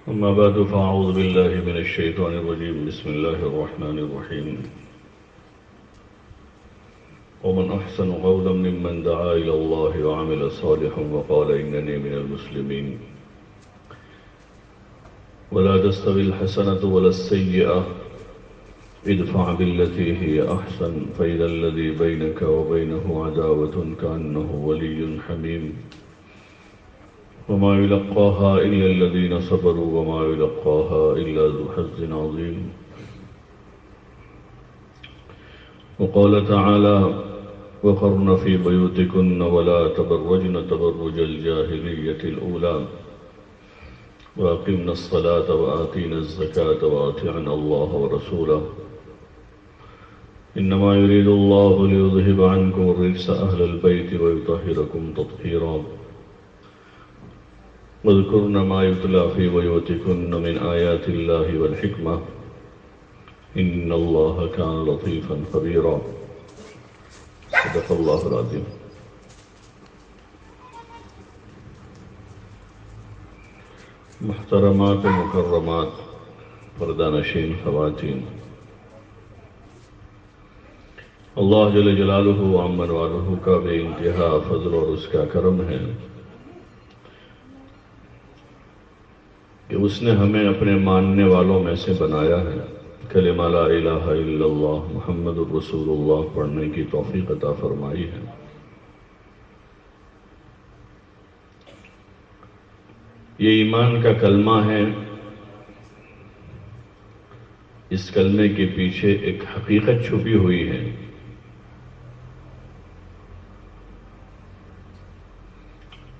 أما بعد فأعوذ بالله من الشيطان الرجيم بسم الله الرحمن الرحيم ومن أحسن قولا ممن دعا إلى الله وعمل صالحا وقال إنني من المسلمين ولا تستوي الحسنة ولا السيئة ادفع بالتي هي أحسن فإذا الذي بينك وبينه عداوة كأنه ولي حميم وما يلقاها إلا الذين صبروا وما يلقاها إلا ذو حظ عظيم وقال تعالى وقرن في بيوتكن ولا تبرجن تبرج الجاهلية الأولى وأقمنا الصلاة وآتينا الزكاة وأطعنا الله ورسوله إنما يريد الله ليذهب عنكم الرجس أهل البيت ويطهركم تطهيرا واذكرن ما يتلى في بيوتكن من آيات الله والحكمة إن الله كان لطيفا خبيرا صدق الله العظيم. محترمات و مکرمات پردہ نشین خواتین، اللہ جل جلالہ و عمن والہ کا بے انتہا فضل اور اس کا کرم ہے کہ اس نے ہمیں اپنے ماننے والوں میں سے بنایا ہے. کلمہ لا الہ الا اللہ محمد الرسول اللہ پڑھنے کی توفیق عطا فرمائی ہے. یہ ایمان کا کلمہ ہے. اس کلمے کے پیچھے ایک حقیقت چھپی ہوئی ہے.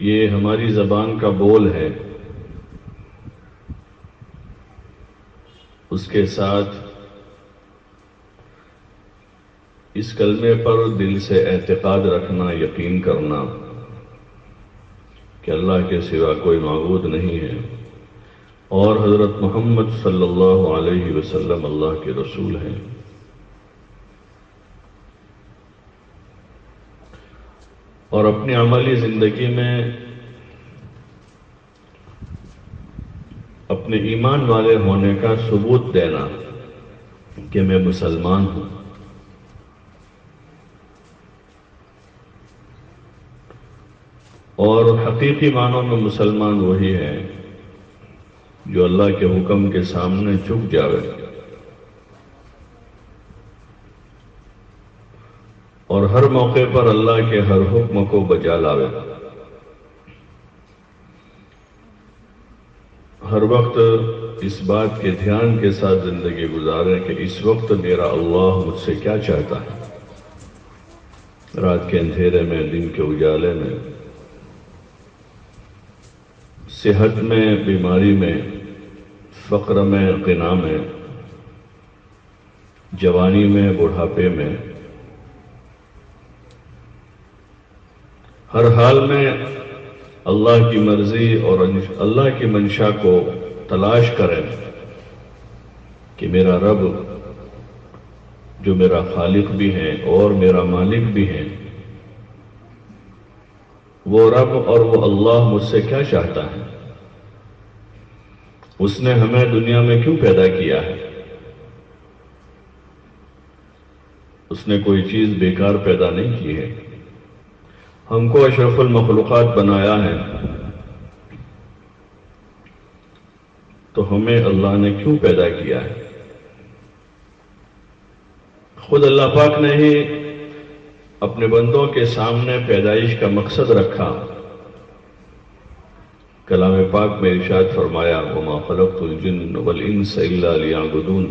یہ ہماری زبان کا بول ہے. اس کے ساتھ اس کلمے پر دل سے اعتقاد رکھنا، یقین کرنا کہ اللہ کے سوا کوئی معبود نہیں ہے اور حضرت محمد صلی اللہ علیہ وسلم اللہ کے رسول ہیں. اور اپنی عملی زندگی میں اپنے ایمان والے ہونے کا ثبوت دینا کہ میں مسلمان ہوں. اور حقیقی معنوں میں مسلمان وہی ہے جو اللہ کے حکم کے سامنے جھک جاوے اور ہر موقع پر اللہ کے ہر حکم کو بجا لاوے. ہر وقت اس بات کے دھیان کے ساتھ زندگی گزاریں کہ اس وقت میرا اللہ مجھ سے کیا چاہتا ہے. رات کے اندھیرے میں، دن کے اجالے میں، صحت میں، بیماری میں، فقر میں، غنا میں، جوانی میں، بڑھاپے میں، ہر حال میں اللہ کی مرضی اور اللہ کی منشا کو تلاش کریں کہ میرا رب جو میرا خالق بھی ہے اور میرا مالک بھی ہے، وہ رب اور وہ اللہ مجھ سے کیا چاہتا ہے. اس نے ہمیں دنیا میں کیوں پیدا کیا ہے. اس نے کوئی چیز بیکار پیدا نہیں کی ہے. ہم کو اشرف المخلوقات بنایا ہے تو ہمیں اللہ نے کیوں پیدا کیا ہے. خود اللہ پاک نے ہی اپنے بندوں کے سامنے پیدائش کا مقصد رکھا. کلام پاک میں ارشاد فرمایا وما خلقت الجن والانس الا لیعبدون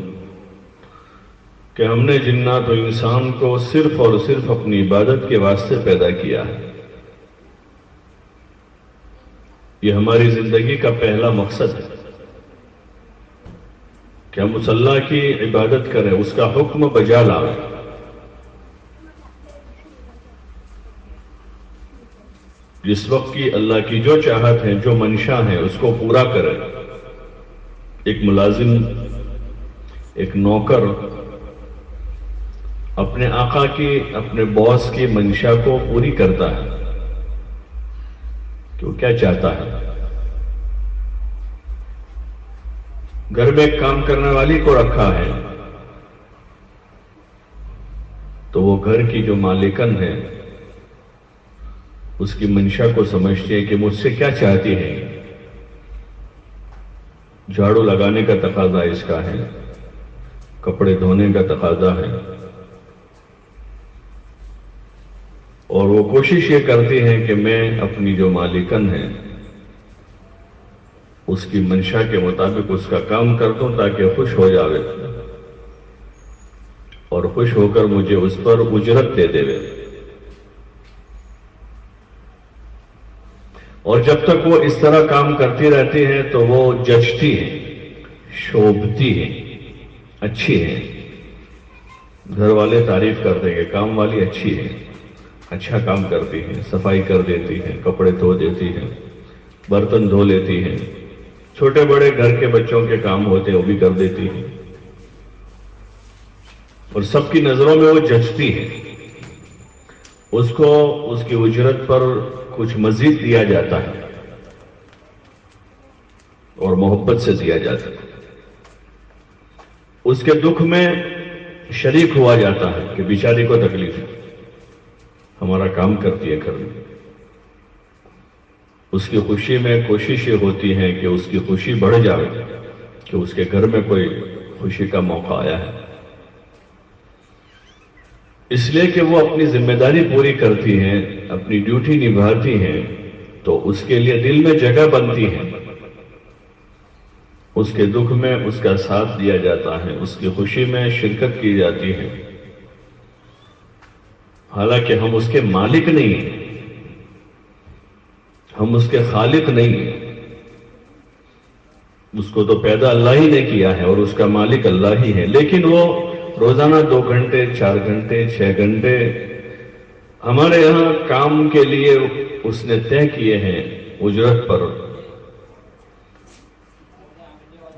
کہ ہم نے جنات و انسان کو صرف اور صرف اپنی عبادت کے واسطے پیدا کیا ہے. یہ ہماری زندگی کا پہلا مقصد ہے کہ ہم اس اللہ کی عبادت کریں، اس کا حکم بجا لائیں. جس وقت کی اللہ کی جو چاہت ہے، جو منشا ہے، اس کو پورا کریں. ایک ملازم، ایک نوکر اپنے آقا کی، اپنے باس کی منشا کو پوری کرتا ہے کہ وہ کیا چاہتا ہے. گھر میں ایک کام کرنے والی کو رکھا ہے تو وہ گھر کی جو مالکن ہے اس کی منشا کو سمجھتے ہیں کہ مجھ سے کیا چاہتی ہے. جھاڑو لگانے کا تقاضا اس کا ہے, کپڑے دھونے کا تقاضا ہے, اور وہ کوشش یہ کرتی ہیں کہ میں اپنی جو مالکن ہے اس کی منشا کے مطابق اس کا کام کر دوں تاکہ خوش ہو جاوے اور خوش ہو کر مجھے اس پر اجرت دے دے. اور جب تک وہ اس طرح کام کرتی رہتی ہیں تو وہ جچتی ہیں, شوبھتی ہیں, اچھی ہیں. گھر والے تعریف کرتے ہیں کہ کام والی اچھی ہے, اچھا کام کرتی ہیں, صفائی کر دیتی ہیں, کپڑے دھو دیتی ہیں, برتن دھو لیتی ہیں, چھوٹے بڑے گھر کے بچوں کے کام ہوتے ہیں وہ بھی کر دیتی ہیں, اور سب کی نظروں میں وہ جچتی ہے. اس کو اس کی اجرت پر کچھ مزید دیا جاتا ہے اور محبت سے دیا جاتا ہے. اس کے دکھ میں شریک ہوا جاتا ہے کہ بیچاری کو تکلیف ہے, ہمارا کام کرتی ہے گھر میں. اس کی خوشی میں کوشش یہ ہوتی ہے کہ اس کی خوشی بڑھ جائے کہ اس کے گھر میں کوئی خوشی کا موقع آیا ہے, اس لیے کہ وہ اپنی ذمہ داری پوری کرتی ہیں, اپنی ڈیوٹی نبھاتی ہیں, تو اس کے لیے دل میں جگہ بنتی ہے. اس کے دکھ میں اس کا ساتھ دیا جاتا ہے, اس کی خوشی میں شرکت کی جاتی ہے. حالانکہ ہم اس کے مالک نہیں ہیں, ہم اس کے خالق نہیں ہیں. اس کو تو پیدا اللہ ہی نے کیا ہے اور اس کا مالک اللہ ہی ہے, لیکن وہ روزانہ 2 گھنٹے 4 گھنٹے 6 گھنٹے ہمارے یہاں کام کے لیے اس نے طے کیے ہیں اجرت پر,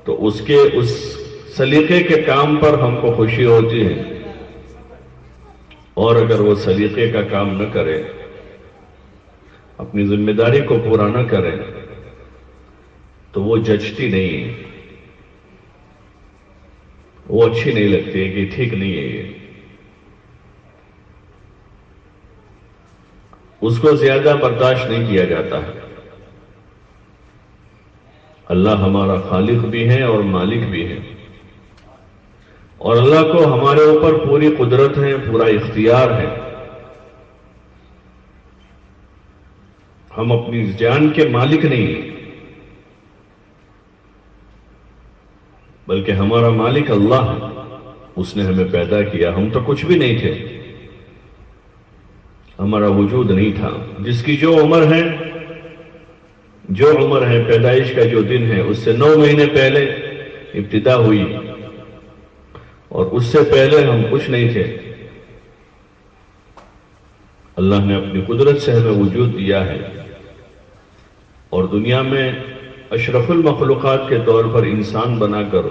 تو اس کے اس سلیقے کے کام پر ہم کو خوشی ہوتی ہے. اور اگر وہ سلیقے کا کام نہ کرے, اپنی ذمہ داری کو پورا نہ کرے, تو وہ جچتی نہیں ہے, وہ اچھی نہیں لگتی ہے کہ ٹھیک نہیں ہے یہ. اس کو زیادہ برداشت نہیں کیا جاتا ہے. اللہ ہمارا خالق بھی ہے اور مالک بھی ہے, اور اللہ کو ہمارے اوپر پوری قدرت ہے, پورا اختیار ہے. ہم اپنی جان کے مالک نہیں ہیں, بلکہ ہمارا مالک اللہ ہے. اس نے ہمیں پیدا کیا, ہم تو کچھ بھی نہیں تھے, ہمارا وجود نہیں تھا. جس کی جو عمر ہے پیدائش کا جو دن ہے, اس سے 9 مہینے پہلے ابتدا ہوئی, اور اس سے پہلے ہم کچھ نہیں تھے. اللہ نے اپنی قدرت سے ہمیں وجود دیا ہے, اور دنیا میں اشرف المخلوقات کے طور پر انسان بنا کر,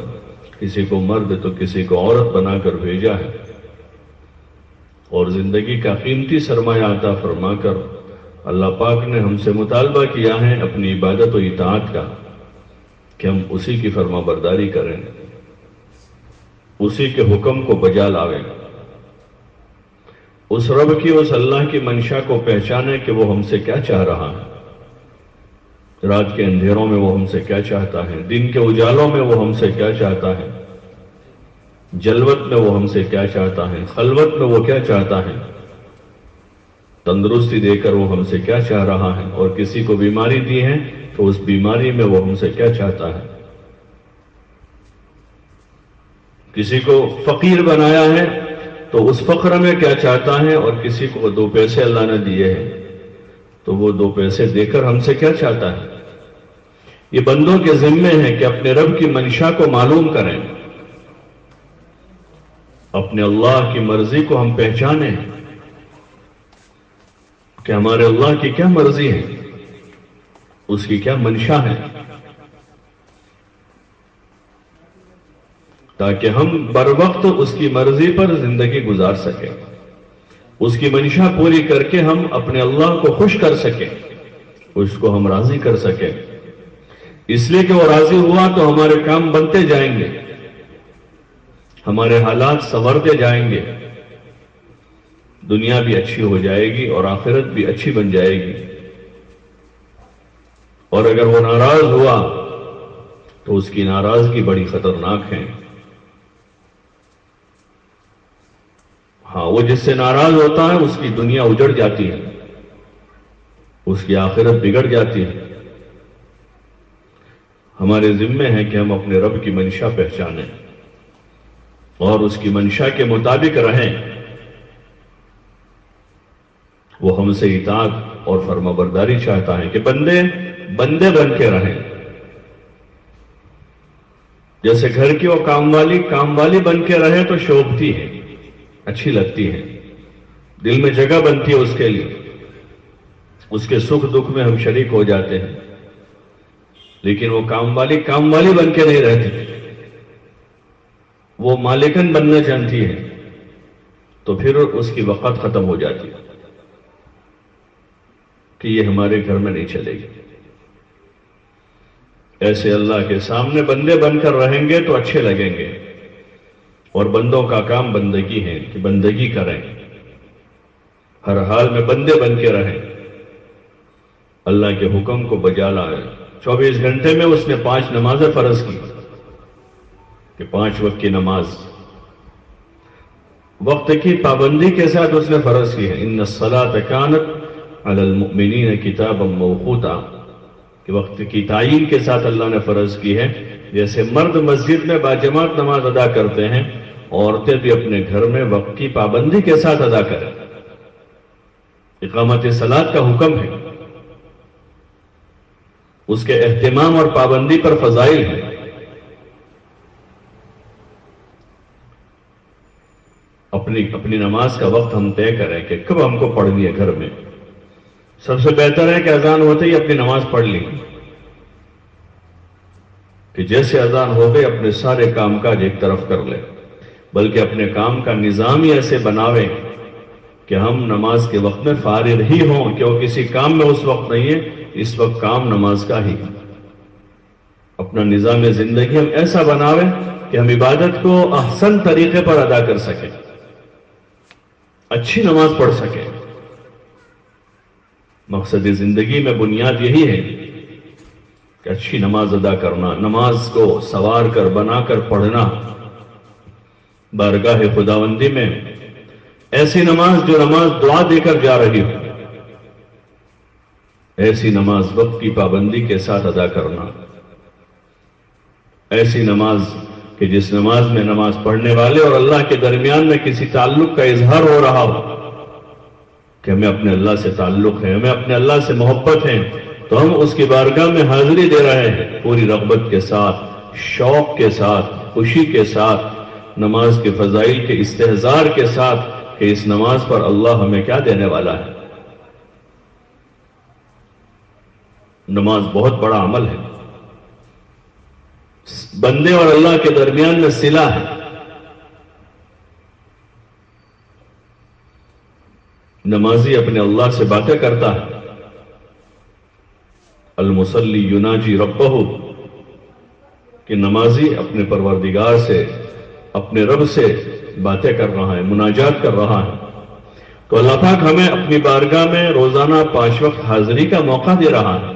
کسی کو مرد تو کسی کو عورت بنا کر بھیجا ہے, اور زندگی کا قیمتی سرمایہ عطا فرما کر اللہ پاک نے ہم سے مطالبہ کیا ہے اپنی عبادت و اطاعت کا, کہ ہم اسی کی فرما برداری کریں, اسی کے حکم کو بجا لاویں, اس رب کی, اس اللہ کی منشا کو پہچانے کہ وہ ہم سے کیا چاہ رہا ہے. رات کے اندھیروں میں وہ ہم سے کیا چاہتا ہے, دن کے اجالوں میں وہ ہم سے کیا چاہتا ہے, جلوت میں وہ ہم سے کیا چاہتا ہے, خلوت میں وہ کیا چاہتا ہے, تندرستی دے کر وہ ہم سے کیا چاہ رہا ہے, اور کسی کو بیماری دی ہے تو اس بیماری میں وہ ہم سے کیا چاہتا ہے. کسی کو فقیر بنایا ہے تو اس فقر میں کیا چاہتا ہے, اور کسی کو 2 پیسے اللہ نے دیے ہیں تو وہ 2 پیسے دے کر ہم سے کیا چاہتا ہے. یہ بندوں کے ذمے ہے کہ اپنے رب کی منشا کو معلوم کریں, اپنے اللہ کی مرضی کو ہم پہچانیں کہ ہمارے اللہ کی کیا مرضی ہے, اس کی کیا منشا ہے, تاکہ ہم بر وقت اس کی مرضی پر زندگی گزار سکیں, اس کی منشا پوری کر کے ہم اپنے اللہ کو خوش کر سکیں, اس کو ہم راضی کر سکیں. اس لیے کہ وہ راضی ہوا تو ہمارے کام بنتے جائیں گے، ہمارے حالات سنورتے جائیں گے، دنیا بھی اچھی ہو جائے گی اور آخرت بھی اچھی بن جائے گی۔ اور اگر وہ ناراض ہوا تو اس کی ناراضگی بڑی خطرناک ہے۔ ہاں، وہ جس سے ناراض ہوتا ہے اس کی دنیا اجڑ جاتی ہے، اس کی آخرت بگڑ جاتی ہے۔ ہمارے ذمے ہے کہ ہم اپنے رب کی منشا پہچانیں اور اس کی منشا کے مطابق رہیں۔ وہ ہم سے اطاعت اور فرما برداری چاہتا ہے کہ بندے بن کے رہیں۔ جیسے گھر کی وہ کام والی بن کے رہے تو شوبھتی ہے، اچھی لگتی ہے، دل میں جگہ بنتی ہے اس کے لیے، اس کے سکھ دکھ میں ہم شریک ہو جاتے ہیں۔ لیکن وہ کام والی بن کے نہیں رہتی، وہ مالکن بننا چاہتی ہے، تو پھر اس کی وقت ختم ہو جاتی ہے کہ یہ ہمارے گھر میں نہیں چلے گی۔ ایسے اللہ کے سامنے بندے بن کر رہیں گے تو اچھے لگیں گے، اور بندوں کا کام بندگی ہے کہ بندگی کریں، ہر حال میں بندے بن کے رہیں، اللہ کے حکم کو بجا لائیں۔ 24 گھنٹے میں اس نے 5 نمازیں فرض کی کہ 5 وقت کی نماز وقت کی پابندی کے ساتھ اس نے فرض کی ہے۔ ان الصلاۃ کانت علی المؤمنین کتابا موقوتا، کہ وقت کی تعیین کے ساتھ اللہ نے فرض کی ہے۔ جیسے مرد مسجد میں باجماعت نماز ادا کرتے ہیں، عورتیں بھی اپنے گھر میں وقت کی پابندی کے ساتھ ادا کریں۔ اقامت صلاۃ کا حکم ہے، اس کے اہتمام اور پابندی پر فضائل ہے۔ اپنی نماز کا وقت ہم طے کریں کہ کب ہم کو پڑھنی ہے گھر میں۔ سب سے بہتر ہے کہ اذان ہوتے ہی اپنی نماز پڑھ لی، کہ جیسے اذان ہو گئی اپنے سارے کام کاج ایک طرف کر لیں، بلکہ اپنے کام کا نظام ہی ایسے بناویں کہ ہم نماز کے وقت میں فارغ ہی ہوں، کہ وہ کسی کام میں اس وقت نہیں ہے، اس وقت کام نماز کا ہی۔ اپنا نظام زندگی ہم ایسا بناویں کہ ہم عبادت کو احسن طریقے پر ادا کر سکیں، اچھی نماز پڑھ سکیں۔ مقصد زندگی میں بنیاد یہی ہے کہ اچھی نماز ادا کرنا، نماز کو سوار کر بنا کر پڑھنا، بارگاہ خداوندی میں ایسی نماز جو نماز دعا دے کر جا رہی ہو، ایسی نماز وقت کی پابندی کے ساتھ ادا کرنا، ایسی نماز کہ جس نماز میں نماز پڑھنے والے اور اللہ کے درمیان میں کسی تعلق کا اظہار ہو رہا ہو، کہ ہمیں اپنے اللہ سے تعلق ہے، ہمیں اپنے اللہ سے محبت ہے، تو ہم اس کی بارگاہ میں حاضری دے رہے ہیں پوری رغبت کے ساتھ، شوق کے ساتھ، خوشی کے ساتھ، نماز کے فضائل کے استحضار کے ساتھ کہ اس نماز پر اللہ ہمیں کیا دینے والا ہے۔ نماز بہت بڑا عمل ہے، بندے اور اللہ کے درمیان میں صلہ ہے۔ نمازی اپنے اللہ سے باتیں کرتا ہے، المصلی یناجی ربہ، کہ نمازی اپنے پروردگار سے، اپنے رب سے باتیں کر رہا ہے، مناجات کر رہا ہے۔ تو اللہ پاک ہمیں اپنی بارگاہ میں روزانہ 5 وقت حاضری کا موقع دے رہا ہے۔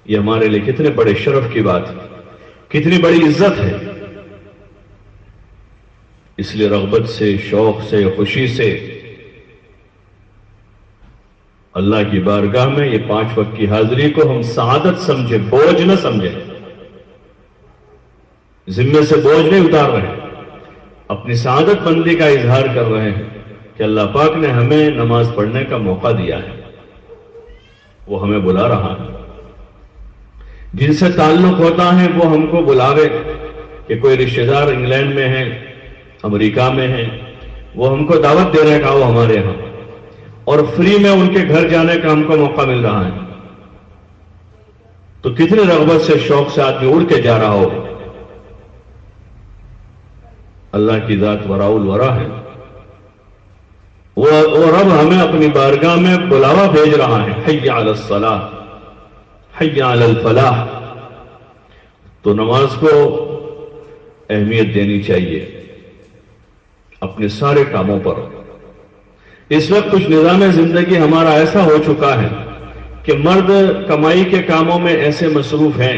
یہ ہمارے لیے کتنے بڑے شرف کی بات ہے، کتنی بڑی عزت ہے۔ اس لیے رغبت سے، شوق سے، خوشی سے اللہ کی بارگاہ میں یہ 5 وقت کی حاضری کو ہم سعادت سمجھیں، بوجھ نہ سمجھیں، ذمے سے بوجھ نہیں اتار رہے، اپنی سعادت مندی کا اظہار کر رہے ہیں کہ اللہ پاک نے ہمیں نماز پڑھنے کا موقع دیا ہے، وہ ہمیں بلا رہا ہے۔ جن سے تعلق ہوتا ہے وہ ہم کو بلاوے، کہ کوئی رشتہ دار انگلینڈ میں ہے، امریکہ میں ہے، وہ ہم کو دعوت دے رہے کہ وہ ہمارے یہاں، اور فری میں ان کے گھر جانے کا ہم کو موقع مل رہا ہے، تو کتنی رغبت سے، شوق سے آدمی اڑ کے جا رہا ہو۔ اللہ کی ذات وراء الورا ہے، وہ رب ہمیں اپنی بارگاہ میں بلاوا بھیج رہا ہے، حی علی الصلاۃ، حی علی الفلاح، تو نماز کو اہمیت دینی چاہیے اپنے سارے کاموں پر۔ اس وقت کچھ نظام زندگی ہمارا ایسا ہو چکا ہے کہ مرد کمائی کے کاموں میں ایسے مصروف ہیں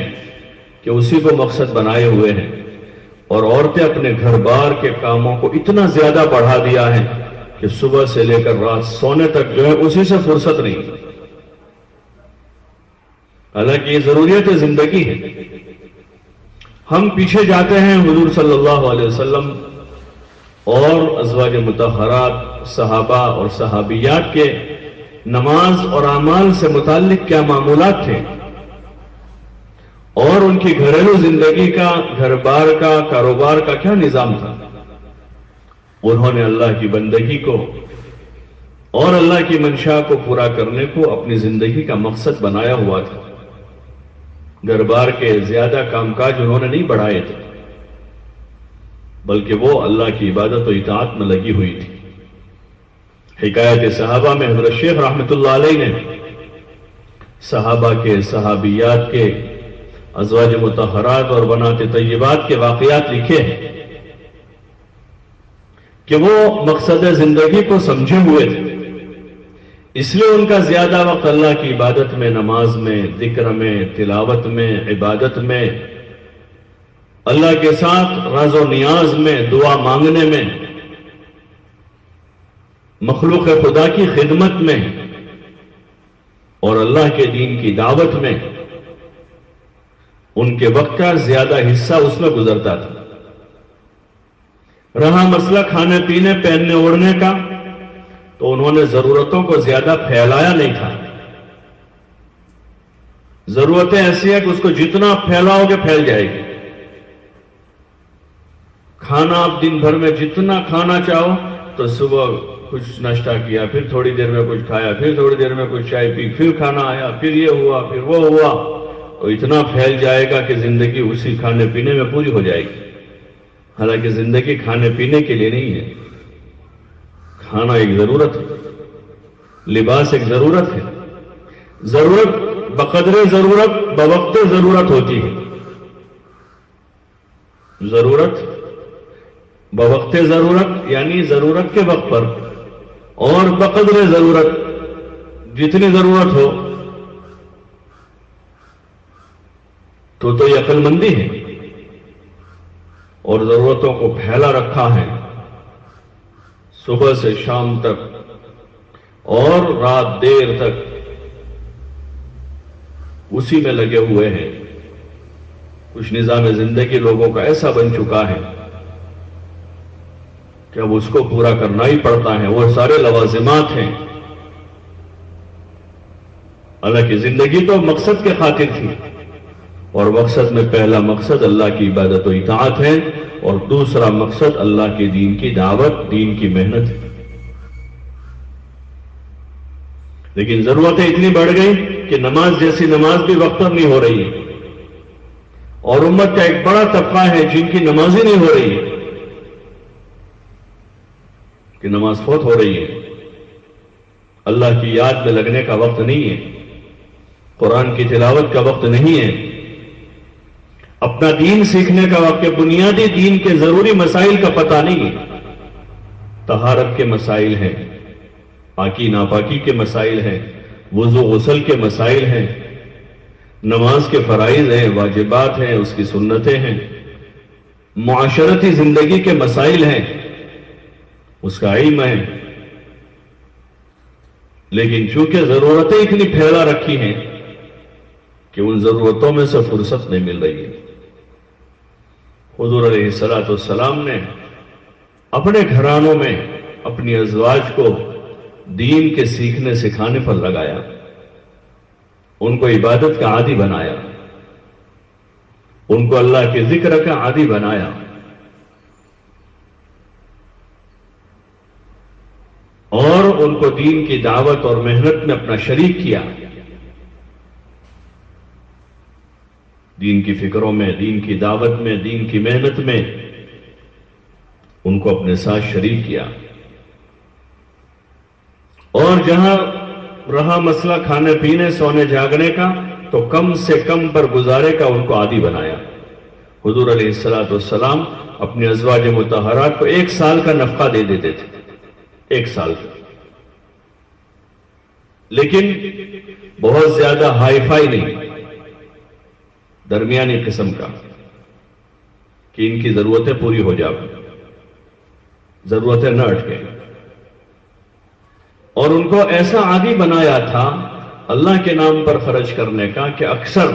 کہ اسی کو مقصد بنائے ہوئے ہیں، اور عورتیں اپنے گھر بار کے کاموں کو اتنا زیادہ بڑھا دیا ہے کہ صبح سے لے کر رات سونے تک جو ہے اسی سے فرصت نہیں۔ حالانکہ یہ ضروریات زندگی ہے۔ ہم پیچھے جاتے ہیں حضور صلی اللہ علیہ وسلم اور ازواج مطہرات، صحابہ اور صحابیات کے نماز اور اعمال سے متعلق کیا معمولات تھے، اور ان کی گھریلو زندگی کا، گھر بار کا، کاروبار کا کیا نظام تھا۔ انہوں نے اللہ کی بندگی کو اور اللہ کی منشا کو پورا کرنے کو اپنی زندگی کا مقصد بنایا ہوا تھا۔ گھر بار کے زیادہ کام کاج انہوں نے نہیں بڑھائے تھے، بلکہ وہ اللہ کی عبادت و اطاعت میں لگی ہوئی تھی۔ حکایت صحابہ میں حضرت شیخ رحمۃ اللہ علیہ نے صحابہ کے، صحابیات کے، ازواج مطہرات اور بنات طیبات کے واقعات لکھے ہیں کہ وہ مقصد زندگی کو سمجھے ہوئے تھے، اس لیے ان کا زیادہ وقت اللہ کی عبادت میں، نماز میں، ذکر میں، تلاوت میں، عبادت میں، اللہ کے ساتھ راز و نیاز میں، دعا مانگنے میں، مخلوق خدا کی خدمت میں اور اللہ کے دین کی دعوت میں ان کے وقت کا زیادہ حصہ اس میں گزرتا تھا۔ رہا مسئلہ کھانے پینے، پہننے اوڑھنے کا، تو انہوں نے ضرورتوں کو زیادہ پھیلایا نہیں تھا۔ ضرورتیں ایسی ہیں کہ اس کو جتنا پھیلاؤ گے پھیل جائے گی۔ کھانا آپ دن بھر میں جتنا کھانا چاہو، تو صبح کچھ ناشتہ کیا، پھر تھوڑی دیر میں کچھ کھایا، پھر تھوڑی دیر میں کچھ چائے پی، پھر کھانا آیا، پھر یہ ہوا، پھر وہ ہوا، تو اتنا پھیل جائے گا کہ زندگی اسی کھانے پینے میں پوری ہو جائے گی۔ حالانکہ زندگی کھانے پینے کے لیے نہیں ہے۔ کھانا ایک ضرورت ہے، لباس ایک ضرورت ہے۔ ضرورت بقدر ضرورت بوقت ضرورت ہوتی ہے۔ ضرورت بوقت ضرورت یعنی ضرورت کے وقت پر، اور بقدر ضرورت جتنی ضرورت ہو، تو یہ عقل مندی ہے۔ اور ضرورتوں کو پھیلا رکھا ہے صبح سے شام تک اور رات دیر تک اسی میں لگے ہوئے ہیں۔ کچھ نظام زندگی لوگوں کا ایسا بن چکا ہے کہ اب اس کو پورا کرنا ہی پڑتا ہے۔ وہ سارے لوازمات ہیں، حالانکہ زندگی تو مقصد کے خاطر تھی، اور مقصد میں پہلا مقصد اللہ کی عبادت و اطاعت ہے، اور دوسرا مقصد اللہ کے دین کی دعوت، دین کی محنت ہے۔ لیکن ضرورتیں اتنی بڑھ گئی کہ نماز جیسی نماز بھی وقت پر نہیں ہو رہی ہے، اور امت کا ایک بڑا طبقہ ہے جن کی نماز ہی نہیں ہو رہی ہے، کہ نماز فوت ہو رہی ہے۔ اللہ کی یاد میں لگنے کا وقت نہیں ہے، قرآن کی تلاوت کا وقت نہیں ہے، اپنا دین سیکھنے کا وقت، بنیادی دین کے ضروری مسائل کا پتہ نہیں ہے۔ طہارت کے مسائل ہیں، پاکی ناپاکی کے مسائل ہیں، وضو غسل کے مسائل ہیں، نماز کے فرائض ہیں، واجبات ہیں، اس کی سنتیں ہیں، معاشرتی زندگی کے مسائل ہیں، اس کا علم ہے۔ لیکن چونکہ ضرورتیں اتنی پھیلا رکھی ہیں کہ ان ضرورتوں میں سے فرصت نہیں مل رہی ہے۔ حضور علیہ الصلوۃ والسلام نے اپنے گھرانوں میں اپنی ازواج کو دین کے سیکھنے سکھانے پر لگایا، ان کو عبادت کا عادی بنایا، ان کو اللہ کے ذکر کا عادی بنایا، اور ان کو دین کی دعوت اور محنت میں اپنا شریک کیا۔ دین کی فکروں میں، دین کی دعوت میں، دین کی محنت میں ان کو اپنے ساتھ شریک کیا۔ اور جہاں رہا مسئلہ کھانے پینے، سونے جاگنے کا، تو کم سے کم پر گزارے کا ان کو عادی بنایا۔ حضور علیہ السلام اپنی ازواج مطہرات کو 1 سال کا نفقہ دے دیتے تھے، 1 سال کا، لیکن بہت زیادہ ہائی فائی نہیں، درمیانی قسم کا، کہ ان کی ضرورتیں پوری ہو جائیں، ضرورتیں نہ اٹکیں۔ اور ان کو ایسا عادی بنایا تھا اللہ کے نام پر خرچ کرنے کا کہ اکثر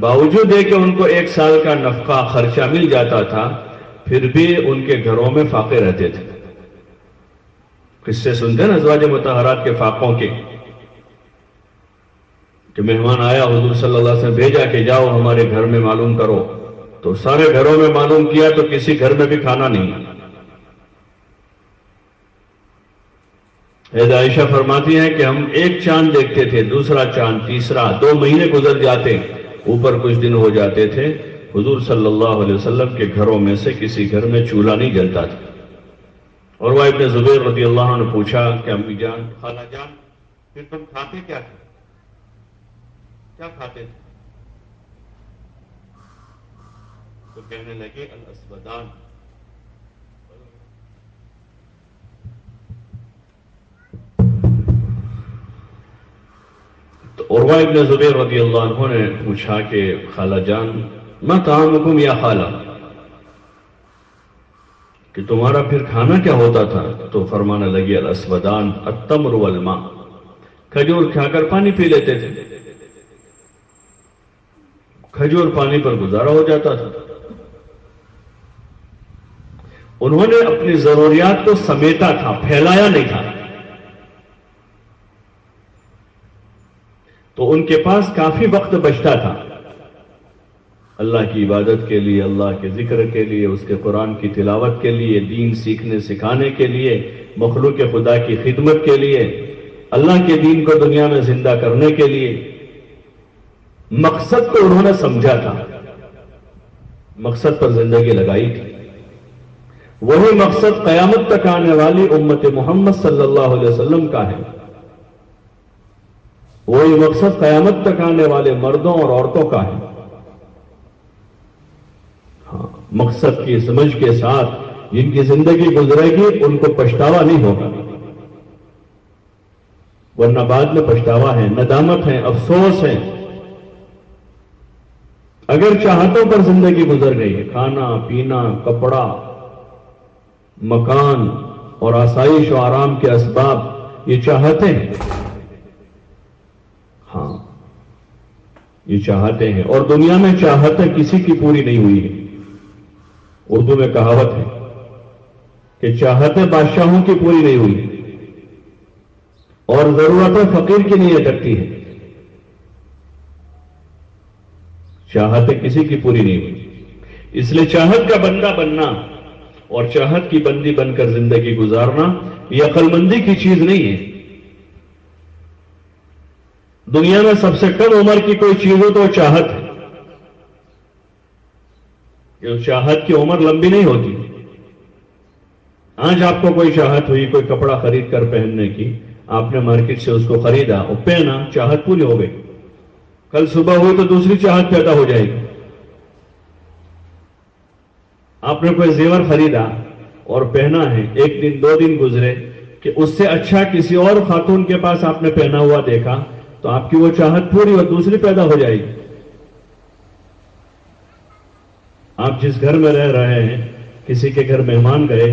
باوجود ہے کہ ان کو 1 سال کا نفقہ خرچہ مل جاتا تھا، پھر بھی ان کے گھروں میں فاقے رہتے تھے۔ قصے سنتے ہیں نا ازواج مطہرات کے فاقوں کے، کہ مہمان آیا، حضور صلی اللہ علیہ وسلم بھیجا کہ جاؤ ہمارے گھر میں معلوم کرو، تو سارے گھروں میں معلوم کیا تو کسی گھر میں بھی کھانا نہیں۔ حضرت عائشہ فرماتی ہیں کہ ہم ایک چاند دیکھتے تھے، دوسرا چاند، تیسرا، 2 مہینے گزر جاتے، اوپر کچھ دن ہو جاتے تھے، حضور صلی اللہ علیہ وسلم کے گھروں میں سے کسی گھر میں چولہا نہیں جلتا تھا۔ اور وہ ابن زبیر رضی اللہ عنہ نے پوچھا کہ امی جان، خالہ جان، پھر تم کھاتے کیا تھے؟ کیا کھاتے تھے؟ تو کہنے لگے الاسودان۔ تو عروہ ابن زبیر رضی اللہ عنہ نے پوچھا کہ خالہ جان، ما طعامکم یا خالہ، کہ تمہارا پھر کھانا کیا ہوتا تھا؟ تو فرمانے لگی الاسودان التمر والماء، کھجور کھا کر پانی پی لیتے تھے، کھجور پانی پر گزارا ہو جاتا تھا۔ انہوں نے اپنی ضروریات کو سمیٹا تھا، پھیلایا نہیں تھا، تو ان کے پاس کافی وقت بچتا تھا اللہ کی عبادت کے لیے، اللہ کے ذکر کے لیے، اس کے قرآن کی تلاوت کے لیے، دین سیکھنے سکھانے کے لیے، مخلوق خدا کی خدمت کے لیے، اللہ کے دین کو دنیا میں زندہ کرنے کے لیے۔ مقصد کو انہوں نے سمجھا تھا، مقصد پر زندگی لگائی تھی۔ وہی مقصد قیامت تک آنے والی امت محمد صلی اللہ علیہ وسلم کا ہے، وہی مقصد قیامت تک آنے والے مردوں اور عورتوں کا ہے۔ ہاں، مقصد کی سمجھ کے ساتھ جن کی زندگی گزرے گی ان کو پچھتاوا نہیں ہوگا، ورنہ بعد میں پچھتاوا ہے، ندامت ہے، افسوس ہے۔ اگر چاہتوں پر زندگی گزر گئی ہے، کھانا پینا، کپڑا، مکان اور آسائش و آرام کے اسباب، یہ چاہتے ہیں، ہاں یہ چاہتے ہیں، اور دنیا میں چاہتیں کسی کی پوری نہیں ہوئی ہے۔ اردو میں کہاوت ہے کہ چاہتیں بادشاہوں کی پوری نہیں ہوئی اور ضرورتیں فقیر کی نہیں اٹکتی ہے، چاہتیں کسی کی پوری نہیں ہوئی۔ اس لیے چاہت کا بندہ بننا اور چاہت کی بندی بن کر زندگی گزارنا یہ عقل مندی کی چیز نہیں ہے۔ دنیا میں سب سے کم عمر کی کوئی چیز ہو تو وہ چاہت ہے، کہ چاہت کی عمر لمبی نہیں ہوتی۔ آج آپ کو کوئی چاہت ہوئی کوئی کپڑا خرید کر پہننے کی، آپ نے مارکیٹ سے اس کو خریدا اور پہنا، چاہت پوری ہو گئی، کل صبح ہوئی تو دوسری چاہت پیدا ہو جائے گی۔ آپ نے کوئی زیور خریدا اور پہنا ہے، 1 دن 2 دن گزرے کہ اس سے اچھا کسی اور خاتون کے پاس آپ نے پہنا ہوا دیکھا تو آپ کی وہ چاہت پوری اور دوسری پیدا ہو جائے گی۔ آپ جس گھر میں رہ رہے ہیں، کسی کے گھر مہمان گئے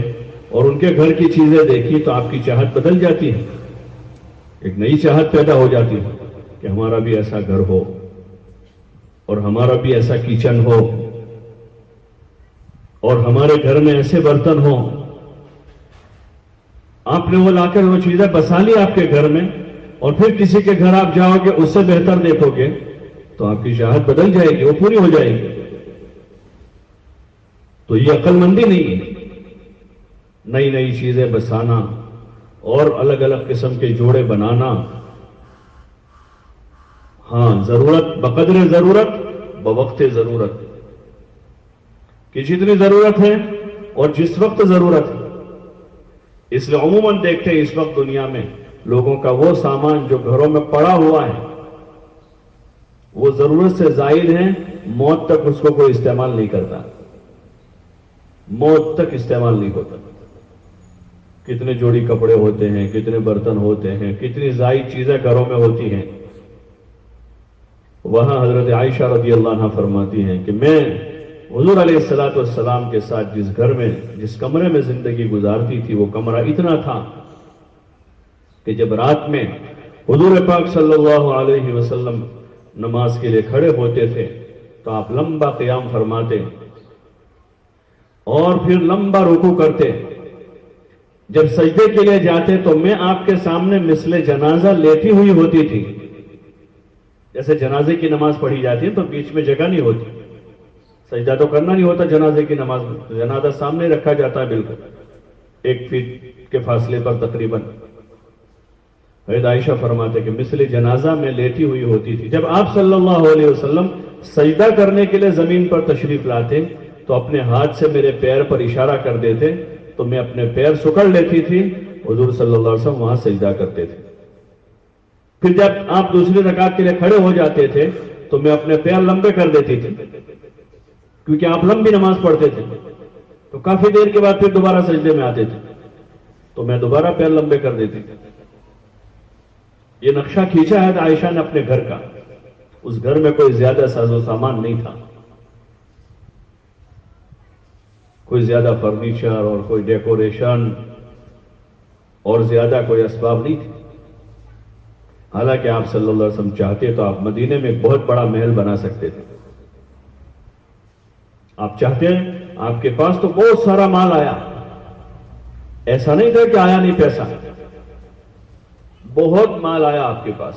اور ان کے گھر کی چیزیں دیکھی تو آپ کی چاہت بدل جاتی ہے، ایک نئی چاہت پیدا ہو جاتی ہے کہ ہمارا بھی ایسا گھر ہو اور ہمارا بھی ایسا کچن ہو اور ہمارے گھر میں ایسے برتن ہوں۔ آپ نے وہ لا کر وہ چیزیں بسا لی آپ کے گھر میں، اور پھر کسی کے گھر آپ جاؤ گے اس سے بہتر دیکھو گے تو آپ کی چاہت بدل جائے گی، وہ پوری ہو جائے گی۔ تو یہ عقل مندی نہیں ہے، نئی نئی چیزیں بسانا اور الگ الگ قسم کے جوڑے بنانا۔ ہاں، ضرورت بقدر ضرورت بوقت ضرورت، کہ جتنی ضرورت ہے اور جس وقت ضرورت ہے۔ اس لیے عموماً دیکھتے ہیں اس وقت دنیا میں لوگوں کا وہ سامان جو گھروں میں پڑا ہوا ہے، وہ ضرورت سے زائد ہیں، موت تک اس کو کوئی استعمال نہیں کرتا، موت تک استعمال نہیں ہوتا۔ کتنے جوڑی کپڑے ہوتے ہیں، کتنے برتن ہوتے ہیں، کتنی زائد چیزیں گھروں میں ہوتی ہیں۔ وہاں حضرت عائشہ رضی اللہ عنہ فرماتی ہیں کہ میں حضور علیہ الصلوۃ والسلام کے ساتھ جس گھر میں، جس کمرے میں زندگی گزارتی تھی، وہ کمرہ اتنا تھا کہ جب رات میں حضور پاک صلی اللہ علیہ وسلم نماز کے لیے کھڑے ہوتے تھے تو آپ لمبا قیام فرماتے اور پھر لمبا رکوع کرتے۔ جب سجدے کے لیے جاتے تو میں آپ کے سامنے مثل جنازہ لیٹی ہوئی ہوتی تھی۔ جیسے جنازے کی نماز پڑھی جاتی ہے تو بیچ میں جگہ نہیں ہوتی، سجدہ تو کرنا نہیں ہوتا جنازے کی نماز میں، جنازہ سامنے رکھا جاتا ہے بالکل 1 فٹ کے فاصلے پر تقریباً۔ حضرت عائشہ فرماتے کہ مثل جنازہ میں لیٹی ہوئی ہوتی تھی۔ جب آپ صلی اللہ علیہ وسلم سجدہ کرنے کے لیے زمین پر تشریف لاتے تو اپنے ہاتھ سے میرے پیر پر اشارہ کر دیتے تو میں اپنے پیر سکڑ لیتی تھی، حضور صلی اللہ علیہ وسلم وہاں سجدہ کرتے تھے۔ پھر جب آپ دوسری رکعت کے لیے کھڑے ہو جاتے تھے تو میں اپنے پیر لمبے کر دیتی تھی، کیونکہ آپ لمبی نماز پڑھتے تھے، تو کافی دیر کے بعد پھر دوبارہ سجدے میں آتے تھے تو میں دوبارہ پیر لمبے کر دیتی تھی۔ یہ نقشہ کھینچا ہے عائشہ نے اپنے گھر کا۔ اس گھر میں کوئی زیادہ ساز و سامان نہیں تھا، کوئی زیادہ فرنیچر اور کوئی ڈیکوریشن اور زیادہ کوئی اسباب نہیں تھی۔ حالانکہ آپ صلی اللہ علیہ وسلم چاہتے تو آپ مدینے میں ایک بہت بڑا محل بنا سکتے تھے۔ آپ چاہتے ہیں، آپ کے پاس تو بہت سارا مال آیا، ایسا نہیں تھا کہ آیا نہیں پیسہ، بہت مال آیا آپ کے پاس،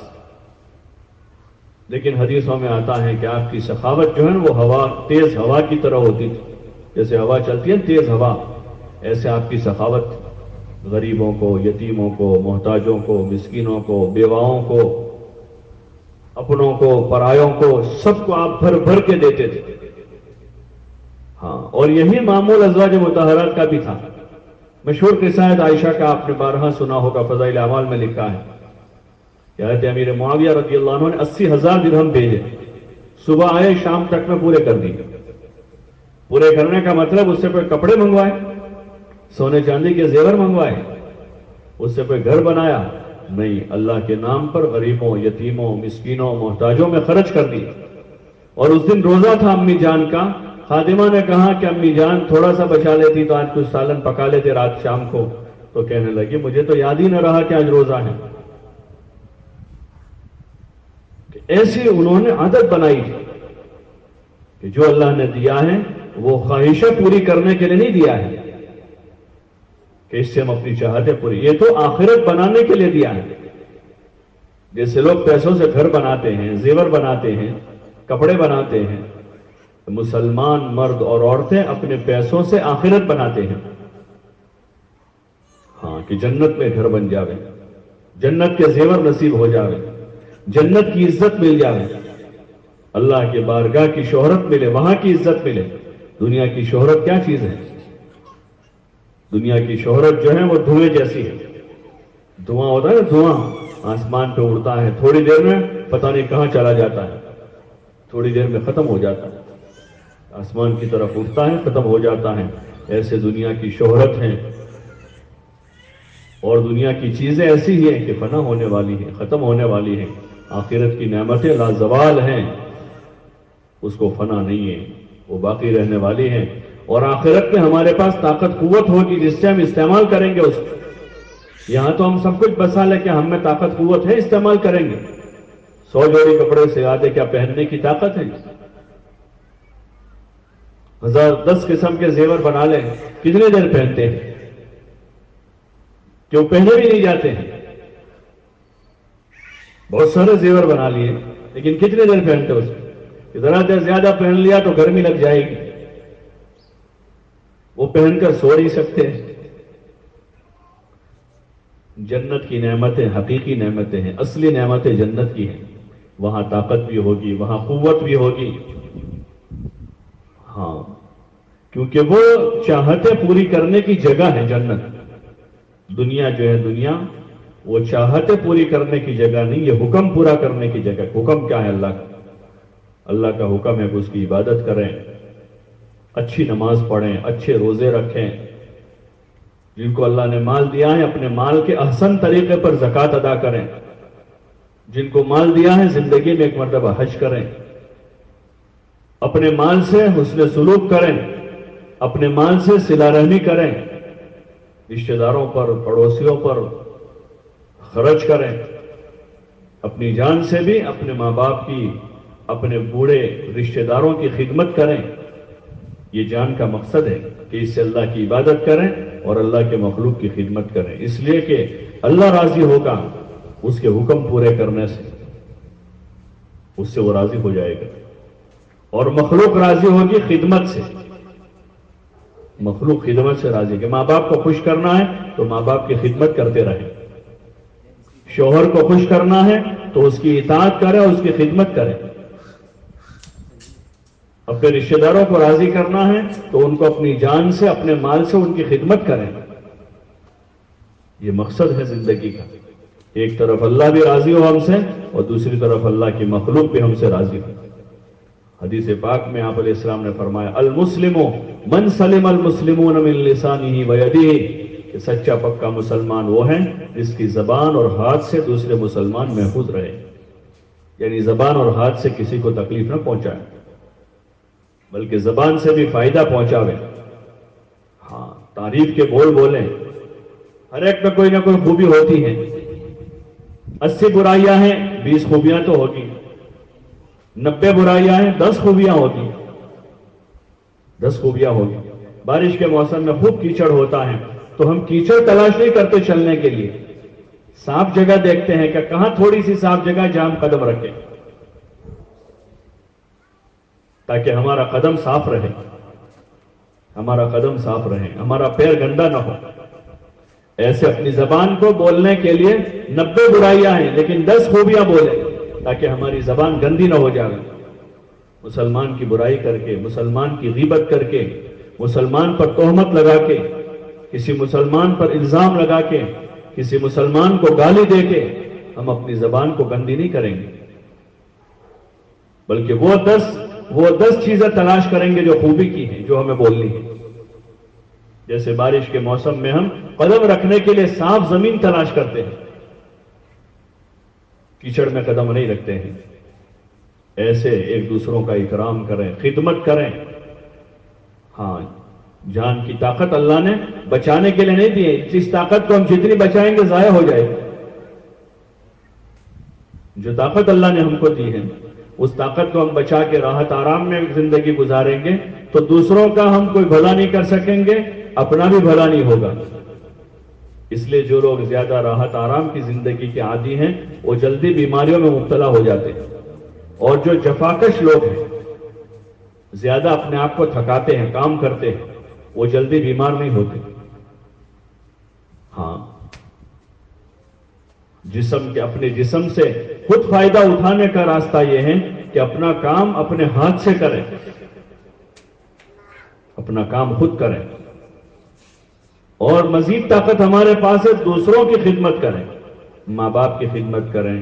لیکن حدیثوں میں آتا ہے کہ آپ کی سخاوت جو ہے وہ ہوا، تیز ہوا کی طرح ہوتی تھی۔ جیسے ہوا چلتی ہے تیز ہوا، ایسے آپ کی سخاوت غریبوں کو، یتیموں کو، محتاجوں کو، مسکینوں کو، بیواؤں کو، اپنوں کو، پرایوں کو، سب کو آپ بھر بھر کے دیتے تھے۔ ہاں، اور یہی معمول ازواج مطہرات کا بھی تھا۔ مشہور قصہ ہے عائشہ کا، آپ نے بارہا سنا ہوگا، فضائل اعمال میں لکھا ہے کہ حضرت امیر معاویہ رضی اللہ عنہ نے 80,000 درہم بھیجے، صبح آئے شام تک میں پورے کر دیے۔ پورے کرنے کا مطلب اس سے کوئی کپڑے منگوائے، سونے چاندی کے زیور منگوائے، اس سے کوئی گھر بنایا نہیں، اللہ کے نام پر غریبوں، یتیموں، مسکینوں، محتاجوں میں خرچ کر دی۔ اور اس دن روزہ تھا امی جان کا۔ خادمہ نے کہا کہ امی جان تھوڑا سا بچا لیتی تو آج کچھ سالن پکا لیتے رات شام کو، تو کہنے لگی مجھے تو یاد ہی نہ رہا کہ آج روزہ ہے۔ ایسی انہوں نے عادت بنائی تھی کہ جو اللہ نے دیا ہے وہ خواہشیں پوری کرنے کے لیے نہیں دیا ہے کہ اس سے ہم اپنی چاہتیں پوری، یہ تو آخرت بنانے کے لیے دیا ہے۔ جیسے لوگ پیسوں سے گھر بناتے ہیں، زیور بناتے ہیں، کپڑے بناتے ہیں، مسلمان مرد اور عورتیں اپنے پیسوں سے آخرت بناتے ہیں۔ ہاں، کہ جنت میں گھر بن جاوے، جنت کے زیور نصیب ہو جاوے، جنت کی عزت مل جاوے، اللہ کے بارگاہ کی شہرت ملے، وہاں کی عزت ملے۔ دنیا کی شہرت کیا چیز ہے؟ دنیا کی شہرت جو ہے وہ دھوئیں جیسی ہے۔ دھواں ہوتا ہے نا، دھواں آسمان پہ اڑتا ہے، تھوڑی دیر میں پتہ نہیں کہاں چلا جاتا ہے، تھوڑی دیر میں ختم ہو جاتا ہے، آسمان کی طرف اٹھتا ہے، ختم ہو جاتا ہے۔ ایسے دنیا کی شہرت ہے، اور دنیا کی چیزیں ایسی ہی ہیں کہ فنا ہونے والی ہیں، ختم ہونے والی ہیں۔ آخرت کی نعمتیں لازوال ہیں، اس کو فنا نہیں ہے، وہ باقی رہنے والی ہیں۔ اور آخرت میں ہمارے پاس طاقت قوت ہوگی جس سے ہم استعمال کریں گے اس کو۔ یہاں تو ہم سب کچھ بسا لے کہ ہم میں طاقت قوت ہے، استعمال کریں گے۔ 100 جوڑی کپڑے سے آدھے کیا پہننے کی طاقت ہے؟ 10 قسم کے زیور بنا لیں، کتنی دیر پہنتے ہیں؟ کہ وہ پہنے بھی نہیں جاتے ہیں۔ بہت سارے زیور بنا لیے لیکن کتنی دیر پہنتے اس کو؟ ذرا دیر زیادہ پہن لیا تو گرمی لگ جائے گی، وہ پہن کر سو نہیں سکتے۔ جنت کی نعمتیں حقیقی نعمتیں ہیں، اصلی نعمتیں جنت کی ہیں، وہاں طاقت بھی ہوگی، وہاں قوت بھی ہوگی۔ ہاں، کیونکہ وہ چاہتیں پوری کرنے کی جگہ ہے جنت۔ دنیا جو ہے، دنیا وہ چاہتیں پوری کرنے کی جگہ نہیں، یہ حکم پورا کرنے کی جگہ۔ حکم کیا ہے اللہ کا؟ اللہ کا حکم ہے کہ اس کی عبادت کریں، اچھی نماز پڑھیں، اچھے روزے رکھیں، جن کو اللہ نے مال دیا ہے اپنے مال کے احسن طریقے پر زکوٰۃ ادا کریں، جن کو مال دیا ہے زندگی میں ایک مرتبہ حج کریں، اپنے مال سے حسن سلوک کریں، اپنے مال سے صلہ رحمی کریں، رشتہ داروں پر، پڑوسیوں پر خرچ کریں، اپنی جان سے بھی اپنے ماں باپ کی، اپنے بوڑھے رشتہ داروں کی خدمت کریں۔ یہ جان کا مقصد ہے کہ اس سے اللہ کی عبادت کریں اور اللہ کے مخلوق کی خدمت کریں، اس لیے کہ اللہ راضی ہوگا اس کے حکم پورے کرنے سے، اس سے وہ راضی ہو جائے گا، اور مخلوق راضی ہوگی خدمت سے، مخلوق خدمت سے راضی کہ ماں باپ کو خوش کرنا ہے تو ماں باپ کی خدمت کرتے رہیں، شوہر کو خوش کرنا ہے تو اس کی اطاعت کرے اور اس کی خدمت کرے، اپنے رشتہ داروں کو راضی کرنا ہے تو ان کو اپنی جان سے، اپنے مال سے ان کی خدمت کریں۔ یہ مقصد ہے زندگی کا، ایک طرف اللہ بھی راضی ہو ہم سے اور دوسری طرف اللہ کی مخلوق بھی ہم سے راضی ہو۔ حدیث پاک میں آپ علیہ السلام نے فرمایا المسلم من سلم المسلمون من لسانہ ویدہ، کہ سچا پکا مسلمان وہ ہے جس کی زبان اور ہاتھ سے دوسرے مسلمان محفوظ رہے، یعنی زبان اور ہاتھ سے کسی کو تکلیف نہ پہنچائے بلکہ زبان سے بھی فائدہ پہنچاوے، ہاں تعریف کے بول بولیں، ہر ایک میں کوئی نہ کوئی خوبی ہوتی ہے، 80 برائیاں ہیں 20 خوبیاں تو ہوگی، 90 برائیاں ہیں 10 خوبیاں ہوگی، 10 خوبیاں ہوگی۔ بارش کے موسم میں خوب کیچڑ ہوتا ہے تو ہم کیچڑ تلاش نہیں کرتے چلنے کے لیے، صاف جگہ دیکھتے ہیں کہ کہاں تھوڑی سی صاف جگہ جہاں ہم قدم رکھیں تاکہ ہمارا قدم صاف رہے، ہمارا قدم صاف رہے، ہمارا پیر گندا نہ ہو۔ ایسے اپنی زبان کو بولنے کے لیے 90 برائیاں ہیں لیکن 10 خوبیاں بولیں تاکہ ہماری زبان گندی نہ ہو جائے، مسلمان کی برائی کر کے، مسلمان کی غیبت کر کے، مسلمان پر تہمت لگا کے، کسی مسلمان پر الزام لگا کے، کسی مسلمان کو گالی دے کے ہم اپنی زبان کو گندی نہیں کریں گے، بلکہ وہ 10 چیزیں تلاش کریں گے جو خوبی کی ہیں، جو ہمیں بولنی ہے۔ جیسے بارش کے موسم میں ہم قدم رکھنے کے لیے صاف زمین تلاش کرتے ہیں، کیچڑ میں قدم نہیں رکھتے ہیں، ایسے ایک دوسروں کا اکرام کریں، خدمت کریں۔ ہاں جان کی طاقت اللہ نے بچانے کے لیے نہیں دی ہے، اس طاقت کو ہم جتنی بچائیں گے ضائع ہو جائے گی۔ جو طاقت اللہ نے ہم کو دی ہے اس طاقت کو ہم بچا کے راحت آرام میں زندگی گزاریں گے تو دوسروں کا ہم کوئی بھلا نہیں کر سکیں گے، اپنا بھی بھلا نہیں ہوگا۔ اس لیے جو لوگ زیادہ راحت آرام کی زندگی کے عادی ہیں وہ جلدی بیماریوں میں مبتلا ہو جاتے ہیں، اور جو جفاکش لوگ ہیں، زیادہ اپنے آپ کو تھکاتے ہیں، کام کرتے ہیں، وہ جلدی بیمار نہیں ہوتے۔ ہاں اپنے جسم سے خود فائدہ اٹھانے کا راستہ یہ ہے کہ اپنا کام اپنے ہاتھ سے کریں، اپنا کام خود کریں، اور مزید طاقت ہمارے پاس ہے دوسروں کی خدمت کریں، ماں باپ کی خدمت کریں،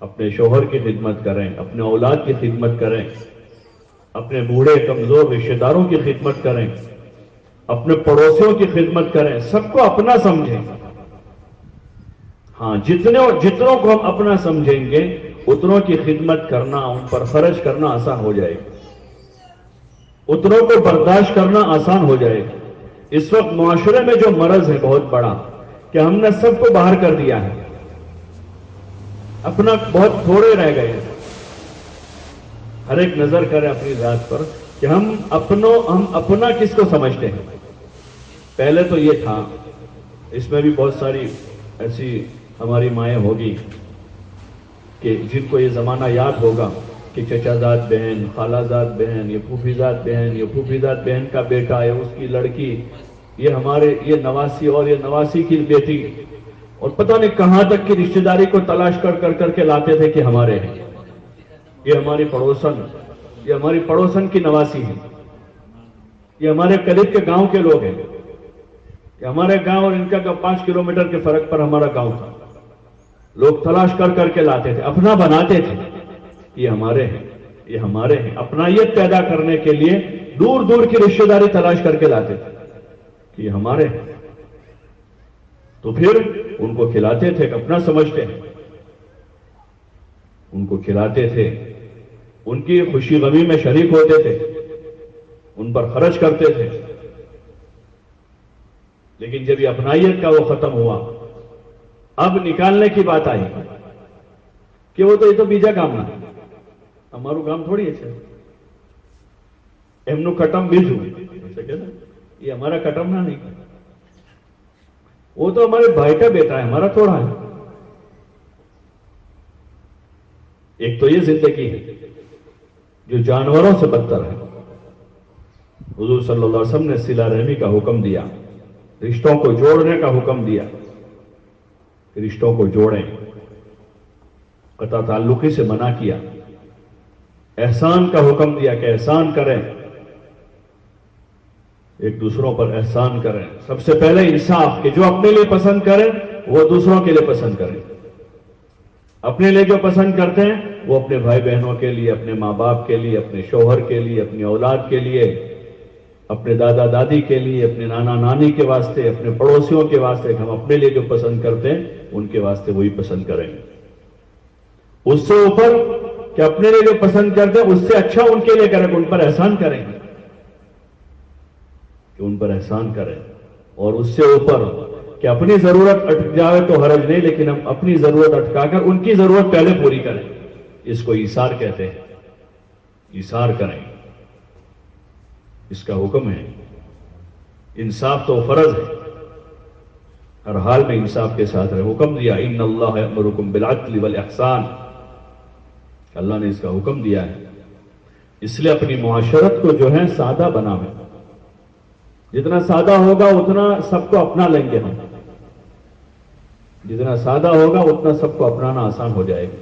اپنے شوہر کی خدمت کریں، اپنے اولاد کی خدمت کریں، اپنے بوڑھے کمزور رشتہ داروں کی خدمت کریں، اپنے پڑوسیوں کی خدمت کریں، سب کو اپنا سمجھیں۔ ہاں جتنوں کو ہم اپنا سمجھیں گے اتنوں کی خدمت کرنا، ان پر خرچ کرنا آسان ہو جائے گا، اتنوں کو برداشت کرنا آسان ہو جائے گا۔ اس وقت معاشرے میں جو مرض ہے بہت بڑا کہ ہم نے سب کو باہر کر دیا ہے، اپنا بہت تھوڑے رہ گئے ہیں۔ ہر ایک نظر کرے اپنی ذات پر کہ ہم اپنا کس کو سمجھتے ہیں۔ پہلے تو یہ تھا، اس میں بھی بہت ساری ایسی ہماری مائیں ہوگی کہ جن کو یہ زمانہ یاد ہوگا کہ چچا زاد بہن، خالہ زاد بہن، یہ پھوپھی زاد بہن، یہ پھوپھی زاد بہن کا بیٹا ہے، اس کی لڑکی، یہ نواسی اور یہ نواسی کی بیٹی، اور پتہ نہیں کہاں تک کی رشتہ داری کو تلاش کر کے لاتے تھے کہ ہمارے ہیں، یہ ہماری پڑوسن کی نواسی ہے، یہ ہمارے قریب کے گاؤں کے لوگ ہیں، کہ ہمارے گاؤں اور ان کا 5 کلومیٹر کے فرق پر ہمارا گاؤں تھا، لوگ تلاش کر کے لاتے تھے، اپنا بناتے تھے، یہ ہمارے ہیں۔ یہ ہمارے ہیں. اپنائیت پیدا کرنے کے لیے دور دور کی رشتہ داری تلاش کر کے لاتے تھے کہ یہ ہمارے ہیں، تو پھر ان کو کھلاتے تھے، اپنا سمجھتے ہیں، ان کو کھلاتے تھے، ان کی خوشی غمی میں شریک ہوتے تھے، ان پر خرچ کرتے تھے. لیکن جب یہ اپنائیت کا وہ ختم ہوا، اب نکالنے کی بات آئی کہ وہ تو یہ تو بیجا کام نہ ہمارو کام تھوڑی ہے، એમનું કટમ બીજું یہ ہمارا کٹم نہ نہیں، وہ تو ہمارے بھائی کا بیٹا ہے، ہمارا تھوڑا ہے. ایک تو یہ زندگی ہے جو جانوروں سے بدتر ہے. حضور صلی اللہ علیہ وسلم نے صلہ رحمی کا حکم دیا، رشتوں کو جوڑنے کا حکم دیا، رشتوں کو جوڑیں، قطع تعلقی سے منع کیا، احسان کا حکم دیا کہ احسان کریں، ایک دوسروں پر احسان کریں. سب سے پہلے انصاف کہ جو اپنے لیے پسند کریں وہ دوسروں کے لیے پسند کریں. اپنے لیے جو پسند کرتے ہیں وہ اپنے بھائی بہنوں کے لیے، اپنے ماں باپ کے لیے، اپنے شوہر کے لیے، اپنی اولاد کے لیے، اپنے دادا دادی کے لیے، اپنے نانا نانی کے واسطے، اپنے پڑوسیوں کے واسطے. ہم اپنے لیے جو پسند کرتے ہیں ان کے واسطے وہی پسند کریں. اس سے اوپر کہ اپنے لیے جو پسند کرتے ہیں اس سے اچھا ان کے لیے کریں، ان پر احسان کریں، کہ ان پر احسان کریں. اور اس سے اوپر کہ اپنی ضرورت اٹک جائے تو حرج نہیں، لیکن ہم اپنی ضرورت اٹکا کر ان کی ضرورت پہلے پوری کریں. اس کو ایثار کہتے ہیں. ایثار کریں، اس کا حکم ہے. انصاف تو فرض ہے، ہر حال میں انصاف کے ساتھ رہے. حکم دیا ان اللہ یأمرکم بالعدل والاحسان، اللہ نے اس کا حکم دیا ہے. اس لیے اپنی معاشرت کو جو ہے سادہ بناویں. جتنا سادہ ہوگا اتنا سب کو اپنا لیں گے ہم. جتنا سادہ ہوگا اتنا سب کو اپنانا آسان ہو جائے گا.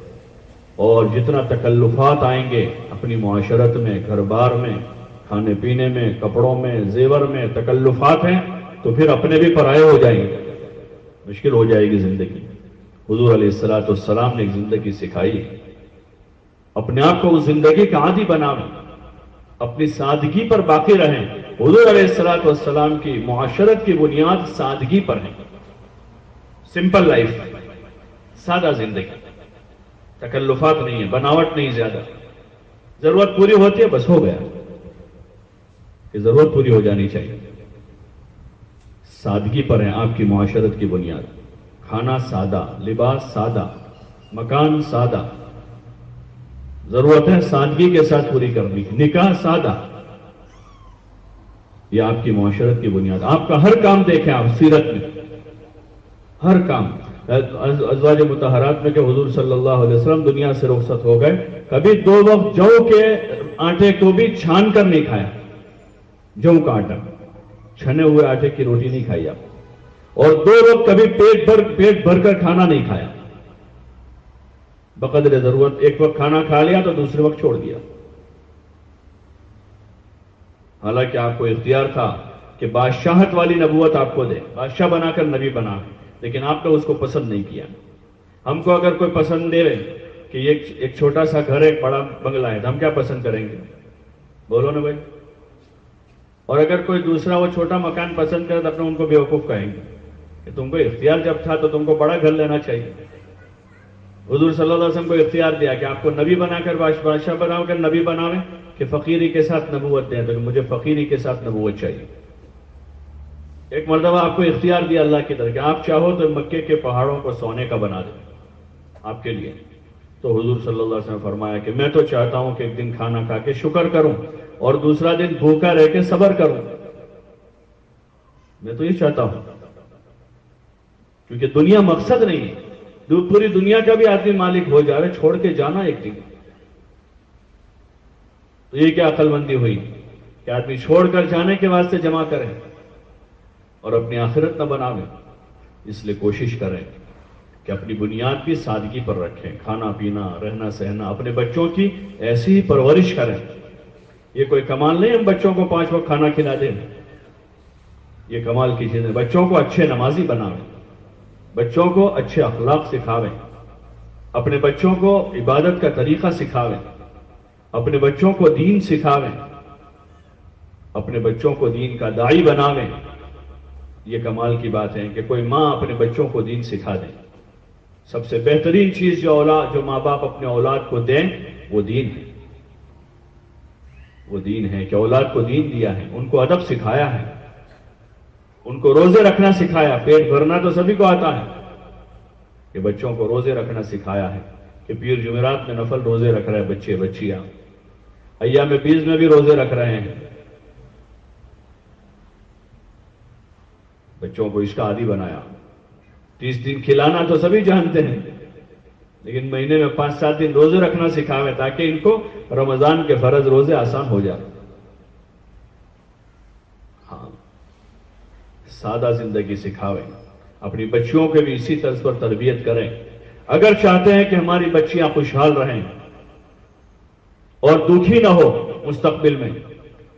اور جتنا تکلفات آئیں گے اپنی معاشرت میں، گھر بار میں، کھانے پینے میں، کپڑوں میں، زیور میں تکلفات ہیں تو پھر اپنے بھی پرائے ہو جائیں گے، مشکل ہو جائے گی زندگی. حضور علیہ الصلوۃ والسلام نے ایک زندگی سکھائی. اپنے آپ کو اس زندگی کا عادی بناویں، اپنی سادگی پر باقی رہیں. حضور علیہ الصلوۃ والسلام کی معاشرت کی بنیاد سادگی پر ہے. سمپل لائف، سادہ زندگی، تکلفات نہیں ہے، بناوٹ نہیں زیادہ. ضرورت پوری ہوتی ہے بس ہو گیا، کہ ضرورت پوری ہو جانی چاہیے. سادگی پر ہے آپ کی معاشرت کی بنیاد. کھانا سادہ، لباس سادہ، مکان سادہ، ضرورت ہے سادگی کے ساتھ پوری کرنی. نکاح سادہ، یہ آپ کی معاشرت کی بنیاد. آپ کا ہر کام دیکھیں آپ سیرت میں، ہر کام. ازواج مطہرات میں کہ حضور صلی اللہ علیہ وسلم دنیا سے رخصت ہو گئے، کبھی 2 وقت جو کے آٹے کو بھی چھان کر نہیں کھایا. جو کا آٹا، چھنے ہوئے آٹے کی روٹی نہیں کھائی آپ. اور 2 وقت کبھی پیٹ بھر کر کھانا نہیں کھایا. بقدر ضرورت ایک وقت کھانا کھا لیا تو دوسرے وقت چھوڑ دیا. حالانکہ آپ کو اختیار تھا کہ بادشاہت والی نبوت آپ کو دے، بادشاہ بنا کر نبی بنا، لیکن آپ نے اس کو پسند نہیں کیا. ہم کو اگر کوئی پسند دے کہ یہ ایک چھوٹا سا گھر ہے، ایک بڑا بنگلہ ہے، تو ہم کیا پسند کریں گے؟ بولو نا بھائی. اور اگر کوئی دوسرا وہ چھوٹا مکان پسند کرے تو اپنے ان کو بیوقوف کہیں گے کہ تم کو اختیار جب تھا تو تم کو بڑا گھر لینا چاہیے. حضور صلی اللہ علیہ وسلم کو اختیار دیا کہ آپ کو نبی بنا کر بادشاہ بنا کر نبی بناویں کہ فقیری کے ساتھ نبوت دیں، تو مجھے فقیری کے ساتھ نبوت چاہیے. ایک مرتبہ آپ کو اختیار دیا اللہ کی طرف کہ آپ چاہو تو مکے کے پہاڑوں کو سونے کا بنا دیں آپ کے لیے. تو حضور صلی اللہ علیہ وسلم نے فرمایا کہ میں تو چاہتا ہوں کہ ایک دن کھانا کھا کے شکر کروں اور دوسرا دن بھوکا رہ کے صبر کروں. میں تو یہ چاہتا ہوں، کیونکہ دنیا مقصد نہیں ہے. پوری دنیا کا بھی آدمی مالک ہو جائے، چھوڑ کے جانا ایک دن. تو یہ کیا عقل مندی ہوئی کہ آدمی چھوڑ کر جانے کے واسطے جمع کریں اور اپنی آخرت نہ بناویں. اس لیے کوشش کریں کہ اپنی بنیاد بھی سادگی پر رکھیں. کھانا پینا، رہنا سہنا، اپنے بچوں کی ایسی ہی پرورش کریں. یہ کوئی کمال نہیں ہم بچوں کو 5 وقت کھانا کھلا دیں، یہ کمال کی چیز ہے. بچوں کو اچھے نمازی بناویں، بچوں کو اچھے اخلاق سکھاویں، اپنے بچوں کو عبادت کا طریقہ سکھاویں، اپنے بچوں کو دین سکھاویں، اپنے بچوں کو دین کا داعی بناویں۔ یہ کمال کی بات ہے کہ کوئی ماں اپنے بچوں کو دین سکھا دے۔ سب سے بہترین چیز جو ماں باپ اپنے اولاد کو دیں وہ دین ہے، وہ دین ہے کہ اولاد کو دین دیا ہے، ان کو ادب سکھایا ہے، ان کو روزے رکھنا سکھایا۔ پیٹ بھرنا تو سبھی کو آتا ہے، کہ بچوں کو روزے رکھنا سکھایا ہے، کہ پیر جمعرات میں نفل روزے رکھ رہے ہیں بچے بچیاں، ایام بیز میں بھی روزے رکھ رہے ہیں۔ بچوں کو اس کا عادی بنایا۔ 30 دن کھلانا تو سبھی جانتے ہیں، لیکن مہینے میں 5-7 دن روزے رکھنا سکھاویں تاکہ ان کو رمضان کے فرض روزے آسان ہو جائے۔ ہاں، سادہ زندگی سکھاویں، اپنی بچیوں کے بھی اسی طرز پر تربیت کریں۔ اگر چاہتے ہیں کہ ہماری بچیاں خوشحال رہیں اور دکھی نہ ہو مستقبل میں،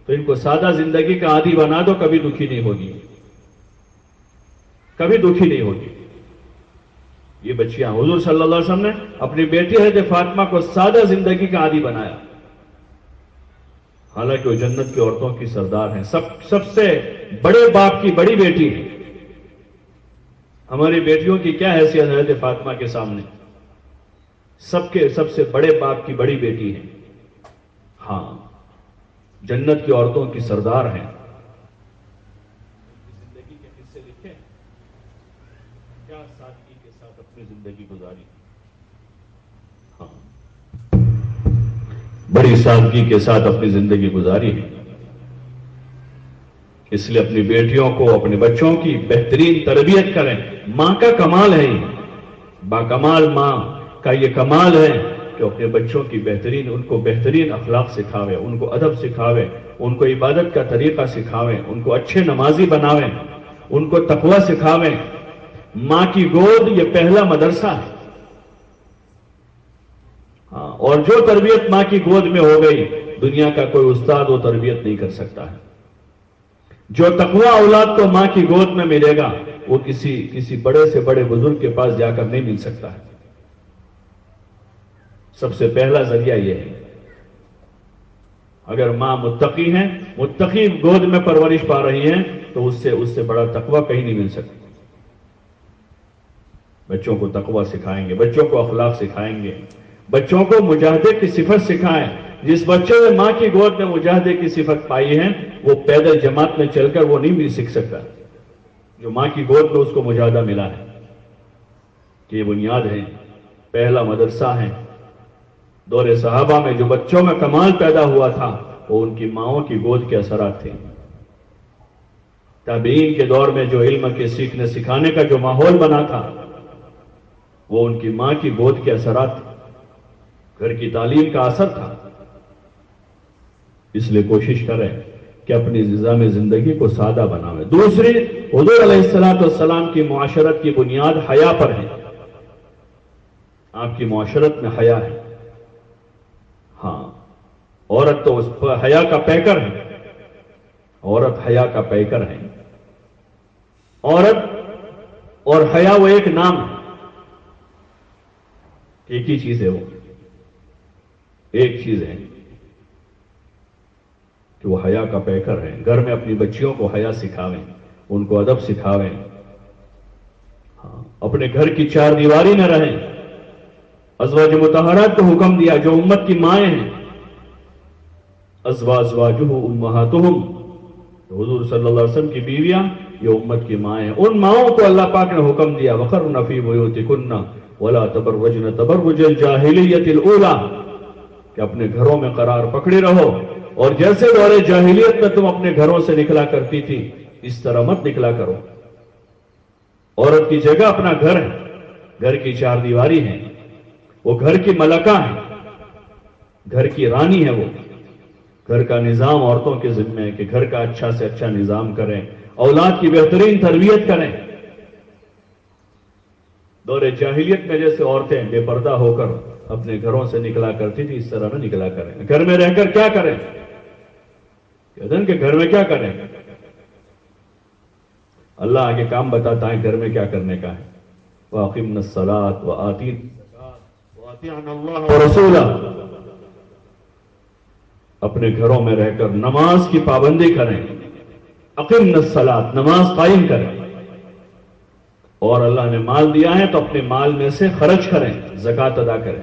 تو ان کو سادہ زندگی کا عادی بنا دو، کبھی دکھی نہیں ہوگی، کبھی دکھی نہیں ہوگی۔ یہ بچیاں حضور صلی اللہ علیہ وسلم نے اپنی بیٹی حضرت فاطمہ کو سادہ زندگی کا عادی بنایا، حالانکہ وہ جنت کی عورتوں کی سردار ہیں، سب سے بڑے باپ کی بڑی بیٹی ہے۔ ہماری بیٹیوں کی کیا حیثیت ہے حضرت فاطمہ کے سامنے؟ سب سے بڑے باپ کی بڑی بیٹی ہے۔ ہاں، جنت کی عورتوں کی سردار ہیں۔ زندگی کے قصے لکھے، کیا سادگی کے ساتھ اپنی زندگی گزاری۔ ہاں، بڑی سادگی کے ساتھ اپنی زندگی گزاری ہے۔ اس لیے اپنی بیٹیوں کو، اپنے بچوں کی بہترین تربیت کریں۔ ماں کا کمال ہے، باکمال ماں کا یہ کمال ہے کہ اپنے بچوں کی ان کو بہترین اخلاق سکھاوے، ان کو ادب سکھاوے، ان کو عبادت کا طریقہ سکھاویں، ان کو اچھے نمازی بناویں، ان کو تقوی سکھاویں۔ ماں کی گود یہ پہلا مدرسہ ہے۔ ہاں، اور جو تربیت ماں کی گود میں ہو گئی، دنیا کا کوئی استاد وہ تربیت نہیں کر سکتا ہے۔ جو تقوی اولاد کو ماں کی گود میں ملے گا، وہ کسی بڑے سے بڑے بزرگ کے پاس جا کر نہیں مل سکتا ہے۔ سب سے پہلا ذریعہ یہ ہے۔ اگر ماں متقی ہیں، متقی گود میں پرورش پا رہی ہیں، تو اس سے بڑا تقوی کہیں نہیں مل سکتا۔ بچوں کو تقوی سکھائیں گے، بچوں کو اخلاق سکھائیں گے، بچوں کو مجاہدے کی صفت سکھائیں۔ جس بچے نے ماں کی گود میں مجاہدے کی صفت پائی ہے، وہ پیدل جماعت میں چل کر وہ نہیں بھی سیکھ سکتا۔ جو ماں کی گود میں اس کو مجاہدہ ملا ہے، کہ یہ بنیاد ہے، پہلا مدرسہ ہے۔ دور صحابہ میں جو بچوں میں کمال پیدا ہوا تھا، وہ ان کی ماؤں کی گود کے اثرات تھے۔ تابعین کے دور میں جو علم کے سیکھنے سکھانے کا جو ماحول بنا تھا، وہ ان کی ماں کی گود کے اثرات تھے، گھر کی تعلیم کا اثر تھا۔ اس لیے کوشش کریں کہ اپنی نظام زندگی کو سادہ بنائیں۔ دوسری، حضور علیہ السلام کی معاشرت کی بنیاد حیا پر ہے۔ آپ کی معاشرت میں حیا ہے۔ ہاں، عورت تو اس پر حیا کا پیکر ہے، عورت حیا کا پیکر ہے۔ عورت اور حیا وہ ایک نام ہے، ایک ہی چیز ہے، وہ ایک چیز ہے کہ وہ حیا کا پیکر ہے۔ گھر میں اپنی بچیوں کو حیا سکھاویں، ان کو ادب سکھاویں۔ ہاں، اپنے گھر کی چار دیواری میں رہیں۔ ازواج مطہرات کو حکم دیا جو امت کی مائیں ہیں، ازواجہ امہاتہم، حضور صلی اللہ علیہ وسلم کی بیویاں یہ امت کی مائیں ہیں۔ ان ماؤں کو اللہ پاک نے حکم دیا وقرن فی بیوتکن ولا تبرجن تبرج الجاہلیۃ الاولی، کہ اپنے گھروں میں قرار پکڑے رہو، اور جیسے دور جاہلیت میں تم اپنے گھروں سے نکلا کرتی تھی، اس طرح مت نکلا کرو۔ عورت کی جگہ اپنا گھر ہے، گھر کی چار دیواری ہے، وہ گھر کی ملکہ ہے، گھر کی رانی ہے۔ وہ گھر کا نظام عورتوں کے ذمہ ہے کہ گھر کا اچھا سے اچھا نظام کریں، اولاد کی بہترین تربیت کریں۔ دور جاہلیت میں جیسے عورتیں بے پردہ ہو کر اپنے گھروں سے نکلا کرتی تھی، اس طرح نہ نکلا کریں۔ گھر میں رہ کر کیا کریں؟ کہتے ہیں کہ گھر میں کیا کریں؟ اللہ آگے کام بتاتا ہے گھر میں کیا کرنے کا ہے۔ وَأَقِمْنَا الصَّلَاةَ وَآتِينَا الزَّكَاةَ وَأَطِيعْنَا اللَّهَ وَرَسُولَهُ۔ اپنے گھروں میں رہ کر نماز کی پابندی کریں، اقمنا الصلاۃ، نماز قائم کریں، اور اللہ نے مال دیا ہے تو اپنے مال میں سے خرچ کریں، زکوٰۃ ادا کریں،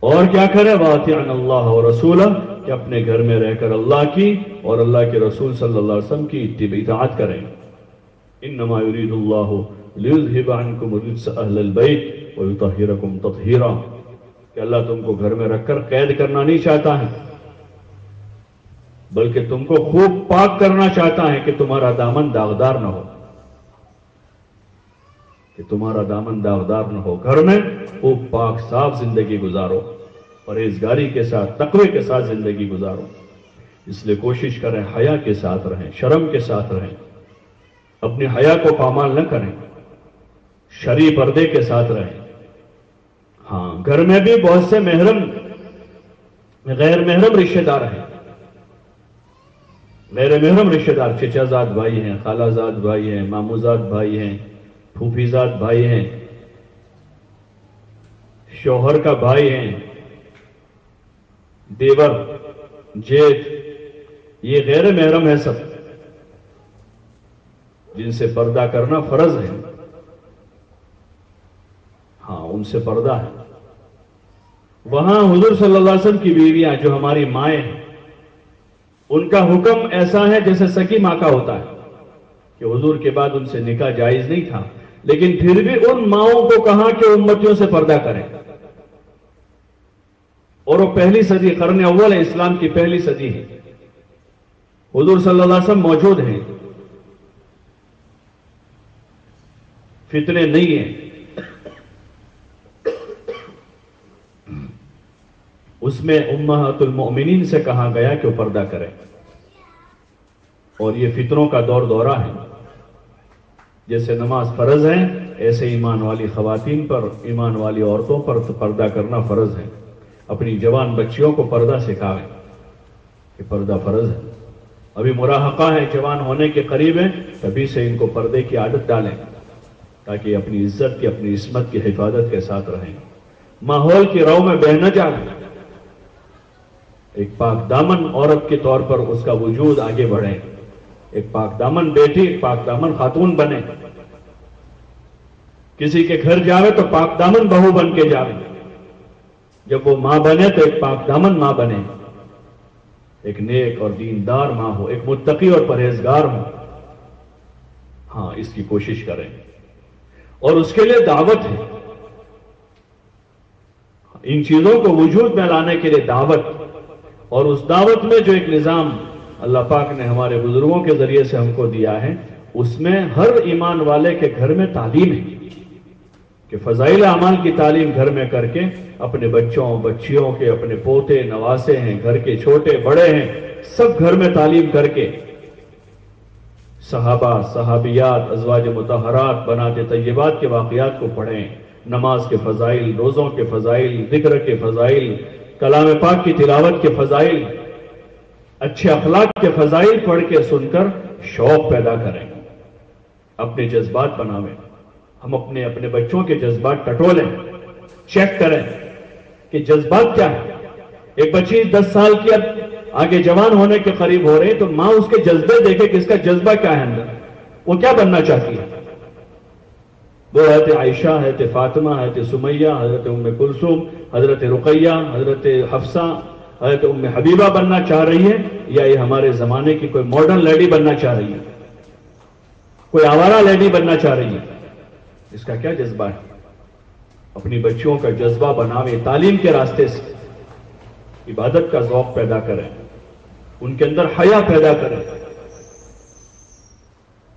اور کیا کریں؟ وَأَطِعْنَا اللَّهَ وَرَسُولَهُ، کہ اپنے گھر میں رہ کر اللہ کی اور اللہ کے رسول صلی اللہ علیہ وسلم کی اطاعت کریں۔ انما يريد الله ليذهب عنكم الرجس اهل البيت ويطهركم تطهيرا، کہ اللہ تم کو گھر میں رکھ کر قید کرنا نہیں چاہتا ہے، بلکہ تم کو خوب پاک کرنا چاہتا ہے کہ تمہارا دامن داغدار نہ ہو، کہ تمہارا دامن داغدار نہ ہو۔ گھر میں خوب پاک صاف زندگی گزارو، پرہیزگاری کے ساتھ، تقوی کے ساتھ زندگی گزارو۔ اس لیے کوشش کریں حیا کے ساتھ رہیں، شرم کے ساتھ رہیں، اپنی حیا کو پامال نہ کریں، شرعی پردے کے ساتھ رہیں۔ ہاں، گھر میں بھی بہت سے محرم غیر محرم رشتہ دار ہیں، غیر محرم رشتہ دار، چچا زاد بھائی ہیں، خالہ زاد بھائی ہیں، مامو زاد بھائی ہیں، پھوپھی زاد بھائی ہیں، شوہر کا بھائی ہیں، دیور، جیٹ، یہ غیر محرم ہے سب، جن سے پردہ کرنا فرض ہے۔ ہاں، ان سے پردہ ہے۔ وہاں حضور صلی اللہ علیہ وسلم کی بیویاں جو ہماری مائیں ہیں، ان کا حکم ایسا ہے جیسے سکی ماں کا ہوتا ہے، کہ حضور کے بعد ان سے نکاح جائز نہیں تھا، لیکن پھر بھی ان ماؤں کو کہا کہ امتیوں سے پردہ کریں، اور وہ پہلی صدی، قرن اول ہے، اسلام کی پہلی صدی ہے، حضور صلی اللہ علیہ وسلم موجود ہیں، فتنے نہیں ہیں۔ اس میں امہات المؤمنین سے کہا گیا کہ وہ پردہ کریں، اور یہ فتنوں کا دور دورہ ہے۔ جیسے نماز فرض ہے، ایسے ایمان والی خواتین پر، ایمان والی عورتوں پر پردہ کرنا فرض ہے۔ اپنی جوان بچیوں کو پردہ سکھائیں کہ پردہ فرض ہے۔ ابھی مراہقہ ہے، جوان ہونے کے قریب ہیں، تبھی سے ان کو پردے کی عادت ڈالیں، تاکہ اپنی عزت کی، اپنی عصمت کی حفاظت کے ساتھ رہیں، ماحول کی رو میں بہہ نہ جائیں۔ ایک پاک دامن عورت کے طور پر اس کا وجود آگے بڑھے، ایک پاک دامن بیٹی، ایک پاک دامن خاتون بنے، کسی کے گھر جاوے تو پاک دامن بہو بن کے جاوے، جب وہ ماں بنے تو ایک پاک دامن ماں بنے، ایک نیک اور دیندار ماں ہو، ایک متقی اور پرہیزگار ہو۔ ہاں، اس کی کوشش کریں، اور اس کے لیے دعوت ہے، ان چیزوں کو وجود میں لانے کے لیے دعوت، اور اس دعوت میں جو ایک نظام اللہ پاک نے ہمارے بزرگوں کے ذریعے سے ہم کو دیا ہے، اس میں ہر ایمان والے کے گھر میں تعلیم ہے، کہ فضائل اعمال کی تعلیم گھر میں کر کے اپنے بچوں، بچیوں کے، اپنے پوتے، نواسے ہیں، گھر کے چھوٹے بڑے ہیں، سب گھر میں تعلیم کر کے صحابہ، صحابیات، ازواج مطہرات، بنات طیبات کے واقعات کو پڑھیں، نماز کے فضائل، روزوں کے فضائل، ذکر کے فضائل، کلام پاک کی تلاوت کے فضائل، اچھے اخلاق کے فضائل پڑھ کے سن کر شوق پیدا کریں، اپنے جذبات بناویں۔ ہم اپنے بچوں کے جذبات ٹٹولیں، چیک کریں کہ جذبات کیا ہے۔ ایک بچی 10 سال کی اب آگے جوان ہونے کے قریب ہو رہی، تو ماں اس کے جذبے دیکھے کہ اس کا جذبہ کیا ہے اندر، وہ کیا بننا چاہتی ہے۔ وہ حضرت عائشہ، حضرت فاطمہ، حضرت سمیہ، حضرت ام کلثوم، حضرت رقیہ، حضرت حفصہ، حضرت ام حبیبہ بننا چاہ رہی ہے، یا یہ ہمارے زمانے کی کوئی ماڈرن لیڈی بننا چاہ رہی ہے، کوئی آوارہ لیڈی بننا چاہ رہی ہے؟ اس کا کیا جذبہ ہے؟ اپنی بچیوں کا جذبہ بناویں، تعلیم کے راستے سے عبادت کا ذوق پیدا کریں، ان کے اندر حیا پیدا کریں،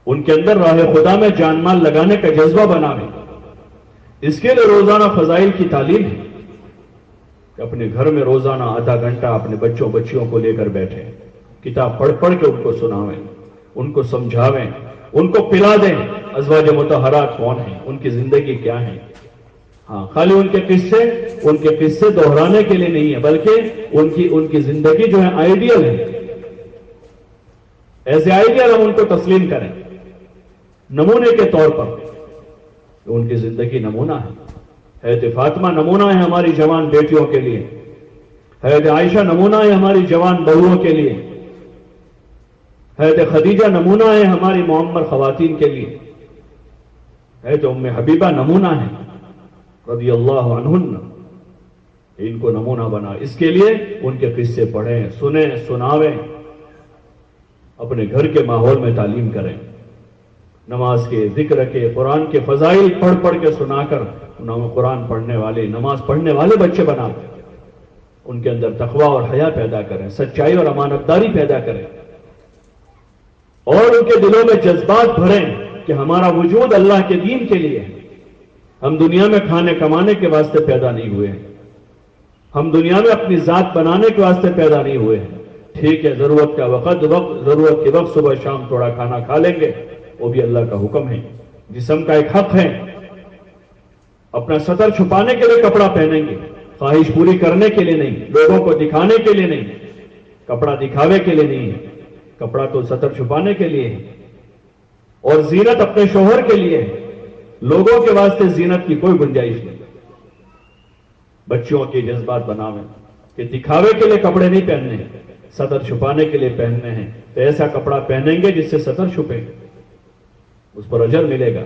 ان کے اندر راہ خدا میں جان مال لگانے کا جذبہ بناویں۔ اس کے لیے روزانہ فضائل کی تعلیم ہے، کہ اپنے گھر میں روزانہ آدھا گھنٹہ اپنے بچوں بچیوں کو لے کر بیٹھیں، کتاب پڑھ پڑھ کے ان کو سناویں، ان کو سمجھاویں، ان کو پلا دیں ازواج مطہرات کون ہیں، ان کی زندگی کیا ہے۔ ہاں، خالی ان کے قصے دہرانے کے لیے نہیں ہے، بلکہ ان کی زندگی جو ہے آئیڈیل ہے، ایسے آئیڈیل ہم ان کو تسلیم کریں نمونے کے طور پر، ان کی زندگی نمونہ ہے۔ حضرت فاطمہ نمونہ ہے ہماری جوان بیٹیوں کے لیے، حضرت عائشہ نمونہ ہے ہماری جوان بہوؤں کے لیے، حضرت خدیجہ نمونہ ہے ہماری معمر خواتین کے لیے، حضرت ام حبیبہ نمونہ ہے رضی اللہ عنہن، ان کو نمونہ بنا۔ اس کے لیے ان کے قصے پڑھیں، سنیں، سناویں، اپنے گھر کے ماحول میں تعلیم کریں، نماز کے، ذکر کے، قرآن کے فضائل پڑھ پڑھ کے سنا کر قرآن پڑھنے والے، نماز پڑھنے والے بچے بنا دیں، ان کے اندر تقویٰ اور حیا پیدا کریں، سچائی اور امانت داری پیدا کریں، اور ان کے دلوں میں جذبات بھریں کہ ہمارا وجود اللہ کے دین کے لیے ہے، ہم دنیا میں کھانے کمانے کے واسطے پیدا نہیں ہوئے ہیں، ہم دنیا میں اپنی ذات بنانے کے واسطے پیدا نہیں ہوئے ہیں۔ ٹھیک ہے، ضرورت کے وقت صبح شام تھوڑا کھانا کھا لیں گے، وہ بھی اللہ کا حکم ہے، جسم کا ایک حق ہے۔ اپنا سطر چھپانے کے لیے کپڑا پہنیں گے، خواہش پوری کرنے کے لیے نہیں، لوگوں کو دکھانے کے لیے نہیں، کپڑا دکھاوے کے لیے نہیں ہے، کپڑا تو سطر چھپانے کے لیے ہے، اور زینت اپنے شوہر کے لیے ہے، لوگوں کے واسطے زینت کی کوئی گنجائش نہیں۔ بچوں کے جذبات بناویں کہ دکھاوے کے لیے کپڑے نہیں پہننے ہیں، سطر چھپانے کے لیے پہننے ہیں، تو ایسا کپڑا پہنیں گے جس سے سطر چھپے، اس پر اجر ملے گا۔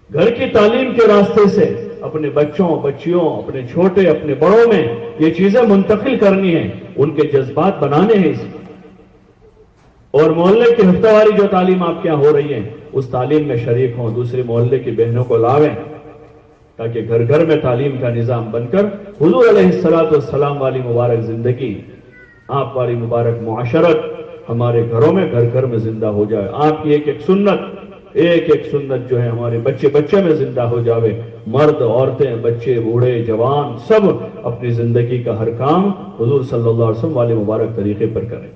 گھر کی تعلیم کے راستے سے اپنے بچوں، بچیوں، اپنے چھوٹے، اپنے بڑوں میں یہ چیزیں منتقل کرنی ہیں، ان کے جذبات بنانے ہیں اس اور محلے کی ہفتہ واری جو تعلیم آپ کے یہاں ہو رہی ہے، اس تعلیم میں شریک ہوں، دوسرے محلے کی بہنوں کو لاویں، تاکہ گھر گھر میں تعلیم کا نظام بن کر حضور علیہ السلام والی مبارک زندگی، آپ والی مبارک معاشرت ہمارے گھروں میں، گھر گھر میں زندہ ہو جائے۔ آپ کی ایک ایک سنت جو ہے ہمارے بچے بچے میں زندہ ہو جاوے، مرد، عورتیں، بچے، بوڑھے، جوان، سب اپنی زندگی کا ہر کام حضور صلی اللہ علیہ وسلم والے مبارک طریقے پر کریں۔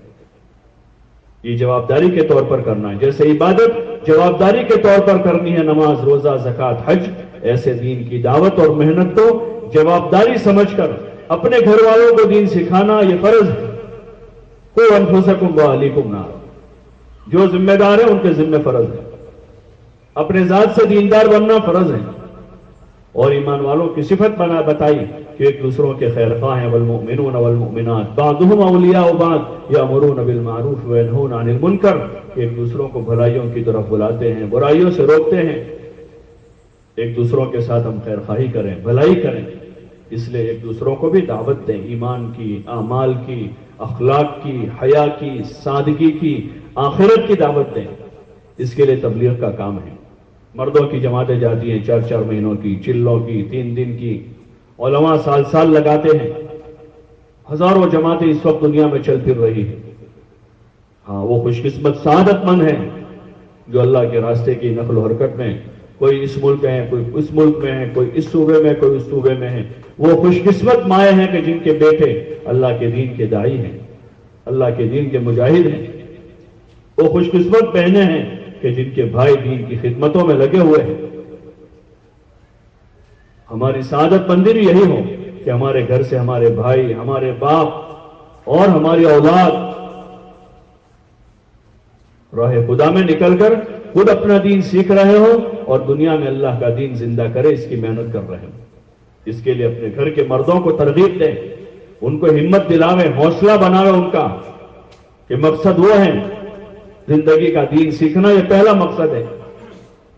یہ جوابداری کے طور پر کرنا ہے، جیسے عبادت جوابداری کے طور پر کرنی ہے، نماز، روزہ، زکوٰۃ، حج، ایسے دین کی دعوت اور محنت کو جوابداری سمجھ کر اپنے گھر والوں کو دین سکھانا یہ فرض ہے۔ قُوْ أَنفُسَكُمْ وَأَهْلِيكُمْ نَارًا، جو ذمہ دار ہیں ان کے ذمہ فرض ہے، اپنے ذات سے دیندار بننا فرض ہے، اور ایمان والوں کی صفت بتائی کہ ایک دوسروں کے خیر خواہ ہیں، والمؤمنون والمؤمنات بعضهم اولیاء بعض یامرون بالمعروف وینہون عن المنکر، ایک دوسروں کو بھلائیوں کی طرف بلاتے ہیں، برائیوں سے روکتے ہیں، ایک دوسروں کے ساتھ ہم خیر خواہی کریں، بھلائی کریں، اس لیے ایک دوسروں کو بھی دعوت دیں، ایمان کی، اعمال کی، اخلاق کی، حیا کی، سادگی کی، آخرت کی دعوت دیں، اس کے لیے تبلیغ کا کام ہے۔ مردوں کی جماعتیں جاتی ہیں 4 مہینوں کی، چلوں کی، 3 دن کی، علماء سال لگاتے ہیں، ہزاروں جماعتیں اس وقت دنیا میں چل پھر رہی ہیں۔ ہاں، وہ خوش قسمت سعادت مند ہیں جو اللہ کے راستے کی نقل و حرکت میں، کوئی اس ملک ہے، کوئی اس ملک میں ہے، کوئی اس صوبے میں، کوئی اس صوبے میں ہے، وہ خوش قسمت مائیں ہیں کہ جن کے بیٹے اللہ کے دین کے داعی ہیں، اللہ کے دین کے مجاہد ہیں، وہ خوش قسمت بہنیں ہیں کہ جن کے بھائی دین کی خدمتوں میں لگے ہوئے ہیں۔ ہماری سعادت مندی بھی یہی ہو کہ ہمارے گھر سے ہمارے بھائی، ہمارے باپ اور ہماری اولاد راہ خدا میں نکل کر خود اپنا دین سیکھ رہے ہوں اور دنیا میں اللہ کا دین زندہ کرے، اس کی محنت کر رہے ہوں۔ اس کے لیے اپنے گھر کے مردوں کو ترغیب دیں، ان کو ہمت دلاویں، حوصلہ بناویں ان کا کہ مقصد وہ ہے زندگی کا دین سیکھنا، یہ پہلا مقصد ہے،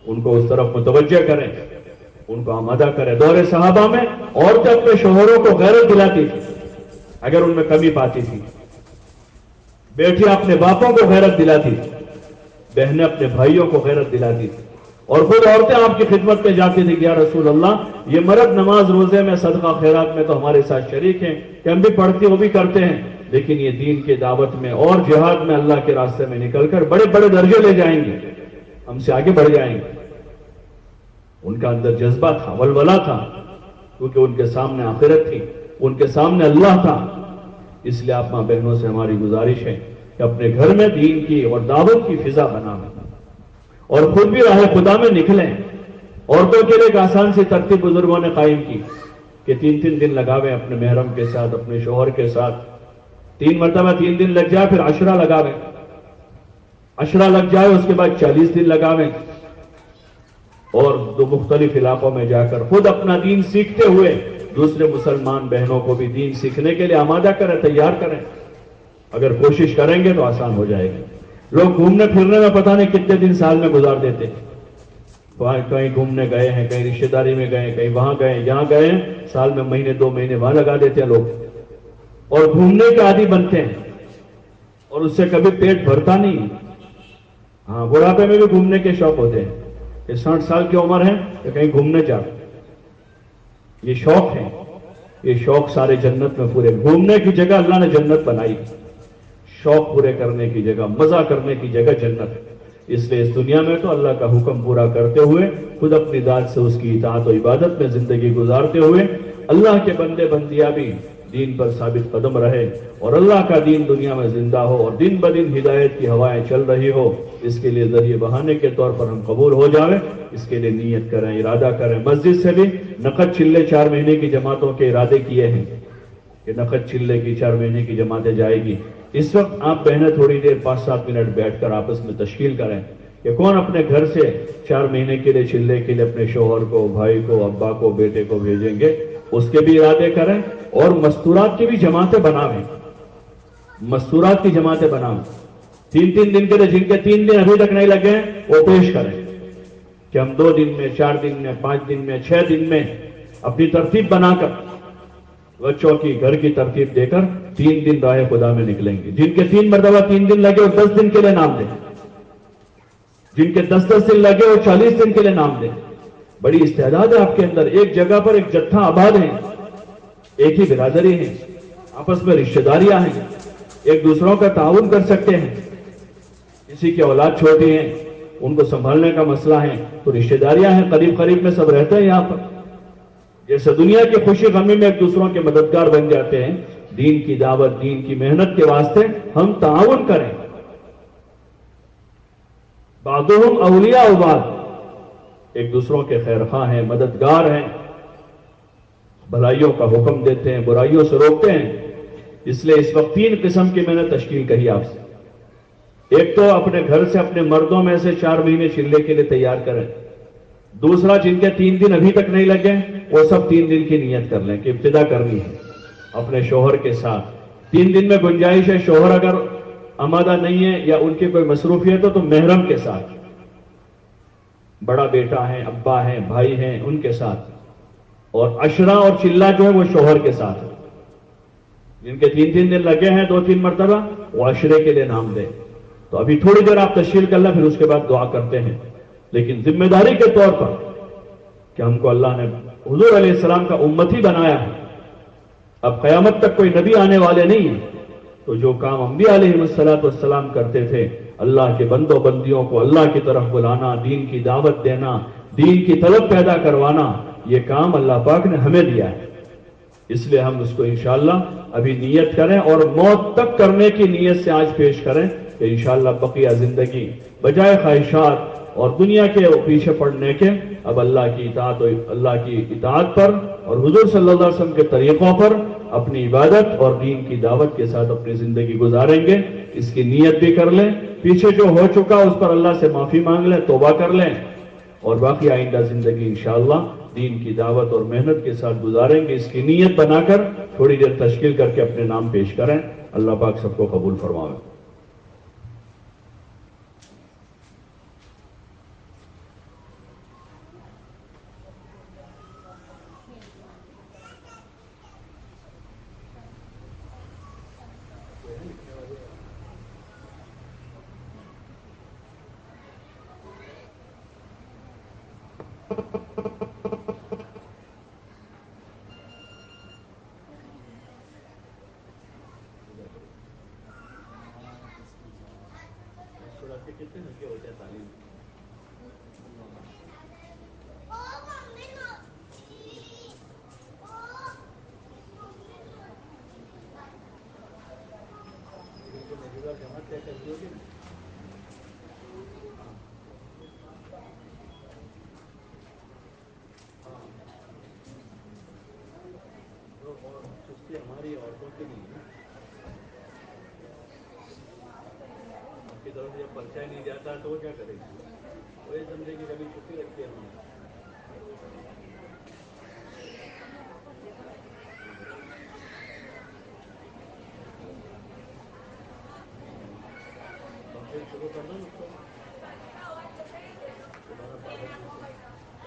ان کو اس طرف متوجہ کریں، ان کو آمادہ کریں۔ دور صحابہ میں عورتیں اپنے شوہروں کو غیرت دلاتی تھی اگر ان میں کمی پاتی تھی، بیٹیاں اپنے باپوں کو غیرت دلاتی تھی، بہنیں اپنے بھائیوں کو غیرت دلاتی تھی، اور خود عورتیں آپ کی خدمت میں جاتی تھی کہ یا رسول اللہ، یہ مرد نماز روزے میں، صدقہ خیرات میں تو ہمارے ساتھ شریک ہیں کہ ہم بھی پڑھتے وہ بھی کرتے ہیں، لیکن یہ دین کی دعوت میں اور جہاد میں اللہ کے راستے میں نکل کر بڑے بڑے درجے لے جائیں گے، ہم سے آگے بڑھ جائیں گے۔ ان کا اندر جذبہ تھا، ولولہ تھا، کیونکہ ان کے سامنے آخرت تھی، ان کے سامنے اللہ تھا۔ اس لیے آپ ماں بہنوں سے ہماری گزارش ہے کہ اپنے گھر میں دین کی اور دعوت کی فضا بنائیں اور خود بھی راہ خدا میں نکلیں۔ عورتوں کے لیے ایک آسان سی ترتیب بزرگوں نے قائم کی کہ 3 دن لگاویں اپنے محرم کے ساتھ، اپنے شوہر کے ساتھ، 3 مرتبہ 3 دن لگ جائے، پھر 10 لگاویں، 10 لگ جائے اس کے بعد 40 دن لگاویں، اور دو مختلف علاقوں میں جا کر خود اپنا دین سیکھتے ہوئے دوسرے مسلمان بہنوں کو بھی دین سیکھنے کے لیے آمادہ کریں، تیار کریں. اگر کوشش کریں گے تو آسان ہو جائے گی. لوگ گھومنے پھرنے میں پتہ نہیں کتنے دن سال میں گزار دیتے ہیں. کہیں گھومنے گئے ہیں، کہیں رشتہ داری میں گئے، کہیں وہاں گئے، یہاں گئے ہیں، سال میں مہینے 2 مہینے وہاں لگا دیتے ہیں لوگ، اور گھومنے کے عادی بنتے ہیں، اور اس سے کبھی پیٹ بھرتا نہیں. ہاں، بڑھاپے میں بھی گھومنے کے شوق ہوتے ہیں کہ 60 سال کی عمر ہے کہ کہیں گھومنے جاؤ. یہ شوق ہے، یہ شوق سارے جنت میں پورے. گھومنے کی جگہ اللہ نے جنت بنائی، شوق پورے کرنے کی جگہ، مزہ کرنے کی جگہ جنت. اس لیے اس دنیا میں تو اللہ کا حکم پورا کرتے ہوئے خود اپنی ذات سے اس کی اطاعت و عبادت میں زندگی گزارتے ہوئے اللہ کے بندے بندیاں بھی دین پر ثابت قدم رہے اور اللہ کا دین دنیا میں زندہ ہو اور دن بدن ہدایت کی ہوائیں چل رہی ہو. اس کے لیے ذریعے بہانے کے طور پر ہم قبول ہو جاویں، اس کے لیے نیت کریں، ارادہ کریں. مسجد سے بھی نقد چلے 4 مہینے کی جماعتوں کے ارادے کیے ہیں کہ نقد چلے کی 4 مہینے کی جماعتیں جائے گی. اس وقت آپ بہنیں تھوڑی دیر 5-7 منٹ بیٹھ کر آپس میں تشکیل کریں کہ کون اپنے گھر سے 4 مہینے کے لیے چلے کے لیے اپنے شوہر کو، بھائی کو، ابا کو، بیٹے کو بھیجیں گے. اس کے بھی ارادے کریں اور مستورات کی بھی جماعتیں بناویں. مستورات کی جماعتیں بناویں 3 دن کے لیے. جن کے 3 دن ابھی تک نہیں لگے ہیں وہ پیش کریں کہ ہم 2 دن میں، 4 دن میں، 5 دن میں، 6 دن میں اپنی ترتیب بنا کر بچوں کی گھر کی ترتیب دے کر 3 دن راہ خدا میں نکلیں گے. جن کے 3 مرتبہ 3 دن لگے وہ 10 دن کے لیے نام دیں. جن کے 10 دن لگے وہ 40 دن کے لیے نام دیں. بڑی استعداد ہے آپ کے اندر. ایک جگہ پر ایک جتھا آباد ہیں، ایک ہی برادری ہے، آپس میں رشتہ داریاں ہیں، ایک دوسروں کا تعاون کر سکتے ہیں. کسی کی اولاد چھوٹی ہیں، ان کو سنبھالنے کا مسئلہ ہے تو رشتہ داریاں ہیں، قریب قریب میں سب رہتے ہیں یہاں پر. جیسے دنیا کی خوشی غمی میں ایک دوسروں کے مددگار بن جاتے ہیں، دین کی دعوت، دین کی محنت کے واسطے ہم تعاون کریں. بعضهم اولیاء بعض، ایک دوسروں کے خیر خواہ ہیں، مددگار ہیں، بھلائیوں کا حکم دیتے ہیں، برائیوں سے روکتے ہیں. اس لیے اس وقت 3 قسم کی میں نے تشکیل کہی آپ سے. ایک تو اپنے گھر سے اپنے مردوں میں سے 4 مہینے چلے کے لیے تیار کریں. دوسرا جن کے 3 دن ابھی تک نہیں لگے وہ سب 3 دن کی نیت کر لیں کہ ابتدا کرنی ہے اپنے شوہر کے ساتھ. 3 دن میں گنجائش ہے، شوہر اگر آمادہ نہیں ہے یا ان کی کوئی مصروفیت ہے تو محرم کے ساتھ، بڑا بیٹا ہے، ابا ہیں، بھائی ہیں، ان کے ساتھ. اور عشرہ اور چلہ جو ہے وہ شوہر کے ساتھ. جن کے 3 دن لگے ہیں 2-3 مرتبہ وہ عشرے کے لیے نام دیں. تو ابھی تھوڑی دیر آپ تشکیل کر لیں، پھر اس کے بعد دعا کرتے ہیں. لیکن ذمہ داری کے طور پر کہ ہم کو اللہ نے حضور علیہ السلام کا امتی بنایا ہے، اب قیامت تک کوئی نبی آنے والے نہیں ہیں، تو جو کام انبیاء علیہ السلام کرتے تھے، اللہ کے بندوں بندیوں کو اللہ کی طرف بلانا، دین کی دعوت دینا، دین کی طلب پیدا کروانا، یہ کام اللہ پاک نے ہمیں دیا ہے. اس لیے ہم اس کو انشاءاللہ ابھی نیت کریں اور موت تک کرنے کی نیت سے آج پیش کریں کہ انشاءاللہ بقیہ زندگی بجائے خواہشات اور دنیا کے پیچھے پڑنے کے اب اللہ کی اطاعت پر اور حضور صلی اللہ علیہ وسلم کے طریقوں پر اپنی عبادت اور دین کی دعوت کے ساتھ اپنی زندگی گزاریں گے. اس کی نیت بھی کر لیں، پیچھے جو ہو چکا اس پر اللہ سے معافی مانگ لیں، توبہ کر لیں، اور باقی آئندہ زندگی انشاءاللہ دین کی دعوت اور محنت کے ساتھ گزاریں گے. اس کی نیت بنا کر تھوڑی دیر تشکیل کر کے اپنے نام پیش کریں. اللہ پاک سب کو قبول فرمائے. ہماری عورتوں کے لیے آپ کی طرف جب پرچہ نہیں جاتا تو وہ کیا کرے گی؟ وہ یہ سمجھے کہ کبھی چھٹی رکھتے ہیں شروع کر دو اس کو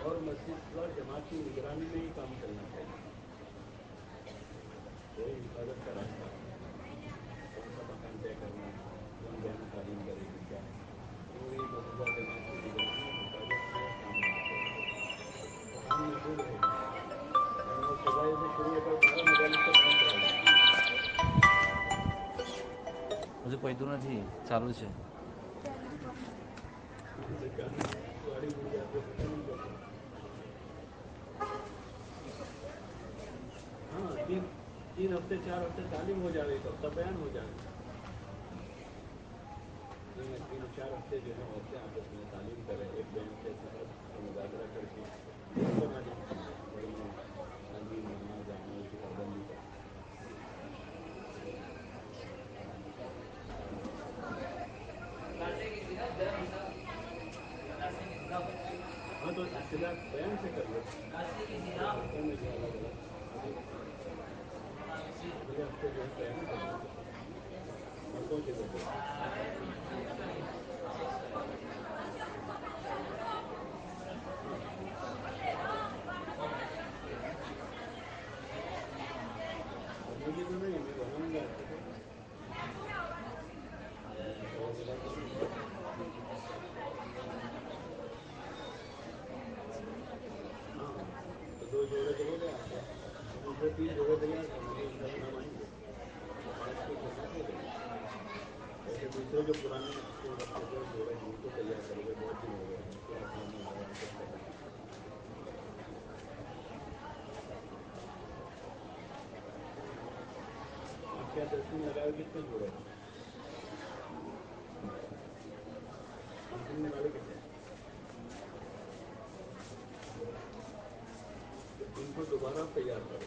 اور مسجد اور جماعت کی نگرانی میں ہی کام کرنا چاہیے. کوئی حفاظت کا راستہ کون سا مکان طے کرنا کون بیان تعلیم کرے گی کیا پوری موجودہ جماعت کی نگرانی حفاظت میں کام محدود رہے گا. صبح سے شروع ہو کر 12 مجالس تک کام کرائے گا. مجھے پہنچوں نہیں چالو ہے. ہاں 3 ہفتے 4 ہفتے تعلیم ہو جائے تو ہفتہ بیان ہو جائے. 3-4 ہفتے جو ہے ہوتے ہیں آپس میں تعلیم کریں ایک بیان سے مذاکرہ کر کے بنا دیں تعلیم نماز اعمال کی پابندی کا. ہاں تو اختلاف بیان سے کر لو اگلے ہفتے جو ہے بیان کر لو مردوں کے ذریعے. مجھے تو نہیں میں بناؤں گا. ہاں تو 2 جوڑے تو ہو گئے آپ کے دوسرے 3 جوڑے تیار کرنے ان کا بھی نام آئیں گے. 5 کی خدمت ہو گئی. ایسے دوسرے جو پرانے جوڑے ہیں ان کو تیار کرو گے. بہت دن ہو گئے آپ کیا ترسیم لگائے کتنے جوڑے ترسیم نکالے کتنے ان کو دوبارہ تیار کرو.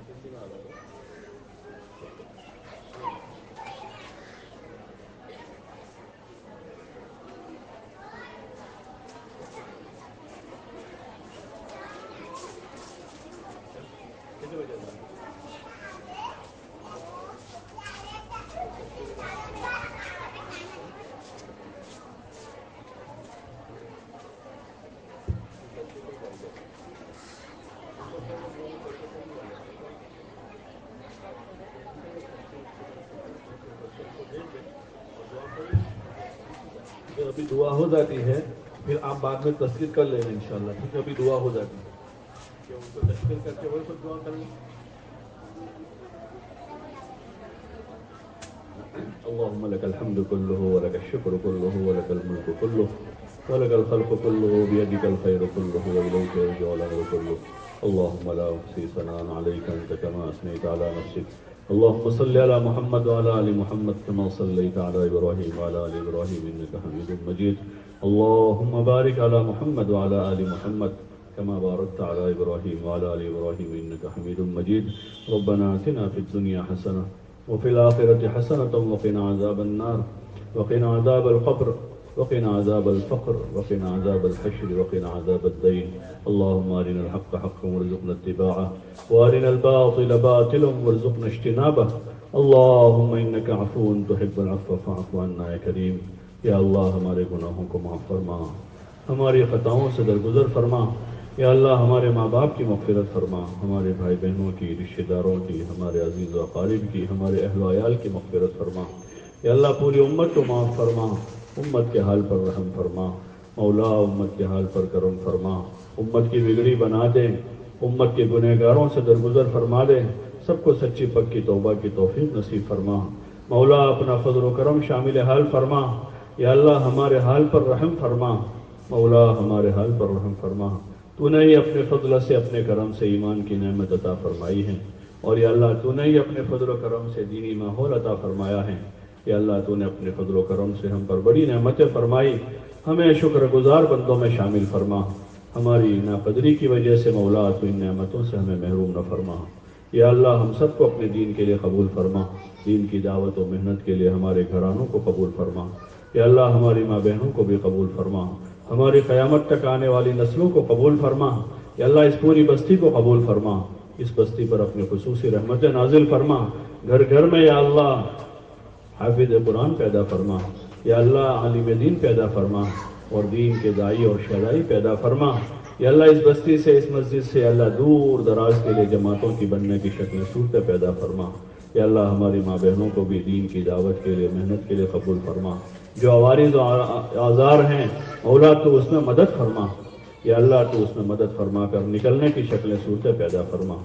ترسیم آ رہا کتنے بجے تھا ابھی دعا ہو جاتی ہے پھر آپ بعد میں تصدیق کر لینا انشاءاللہ. ٹھیک ہے ابھی دعا ہو جاتی ہے کہ ان کو تشکیل کر کے وہی خود دعا کر لیں. اللهم لك الحمد كله ولك الشكر كله ولك الملك كله ولك الخلق كله بيدك الخير كله وإليك يرجع الأمر كله. اللهم لا أحصي ثناء عليك أنت كما أثنيت على نفسك. اللهم صل على محمد وعلى آل محمد كما صليت على إبراهيم وعلى آل إبراهيم إنك حميد مجيد. اللهم بارك على محمد وعلى آل محمد كما باركت على إبراهيم وعلى آل إبراهيم إنك حميد مجيد. ربنا آتنا في الدنيا حسنة وفي الآخرة حسنة وقنا عذاب النار وقنا عذاب القبر وقنا عذاب الفقر وقنا عذاب الحشر وقنا عذاب الدين. اللهم أرنا الحق حقا وارزقنا اتباعه وأرنا الباطل باطلا وارزقنا اجتنابه. اللهم إنك عفو تحب العفو فاعف عنا يا كريم. یا اللہ ہمارے گناہوں کو معاف فرما، ہماری خطاؤں سے درگزر فرما. یا اللہ ہمارے ماں باپ کی مغفرت فرما، ہمارے بھائی بہنوں کی، رشتہ داروں کی، ہمارے عزیز و اقارب کی، ہمارے اہل و عیال کی مغفرت فرما. یا اللہ پوری امت کو معاف فرما، امت کے حال پر رحم فرما. مولا امت کے حال پر کرم فرما، امت کی بگڑی بنا دے، امت کے گنہگاروں سے درگزر فرما دے. سب کو سچی پکی توبہ کی توفیق نصیب فرما. مولا اپنا فضل و کرم شامل حال فرما. یا اللہ ہمارے حال پر رحم فرما، مولا ہمارے حال پر رحم فرما. تو نے ہی اپنے فضل سے اپنے کرم سے ایمان کی نعمت عطا فرمائی ہے، اور یا اللہ تو نے ہی اپنے فضل و کرم سے دینی ماحول عطا فرمایا ہے. یا اللہ تو نے اپنے فضل و کرم سے ہم پر بڑی نعمتیں فرمائی، ہمیں شکر گزار بندوں میں شامل فرما. ہماری ناقدری کی وجہ سے مولا تو ان نعمتوں سے ہمیں محروم نہ فرما. یا اللہ ہم سب کو اپنے دین کے لیے قبول فرما، دین کی دعوت و محنت کے لیے ہمارے گھرانوں کو قبول فرما. یا اللہ ہماری ماں بہنوں کو بھی قبول فرما، ہماری قیامت تک آنے والی نسلوں کو قبول فرما، یا اللہ اس پوری بستی کو قبول فرما، اس بستی پر اپنے خصوصی رحمت نازل فرما، گھر گھر میں یا اللہ حافظ قرآن پیدا فرما، یا اللہ عالم دین پیدا فرما اور دین کے داعی اور شہدائی پیدا فرما، یا اللہ اس بستی سے اس مسجد سے اللہ دور دراز کے لیے جماعتوں کی بننے کی شکل صورتیں پیدا فرما، یا اللہ ہماری ماں بہنوں کو بھی دین کی دعوت کے لیے محنت کے لیے قبول فرما، جو عوارض و آزار ہیں مولا تو اس میں مدد فرما، یا اللہ تو اس میں مدد فرما کر نکلنے کی شکلیں صورتیں پیدا فرما،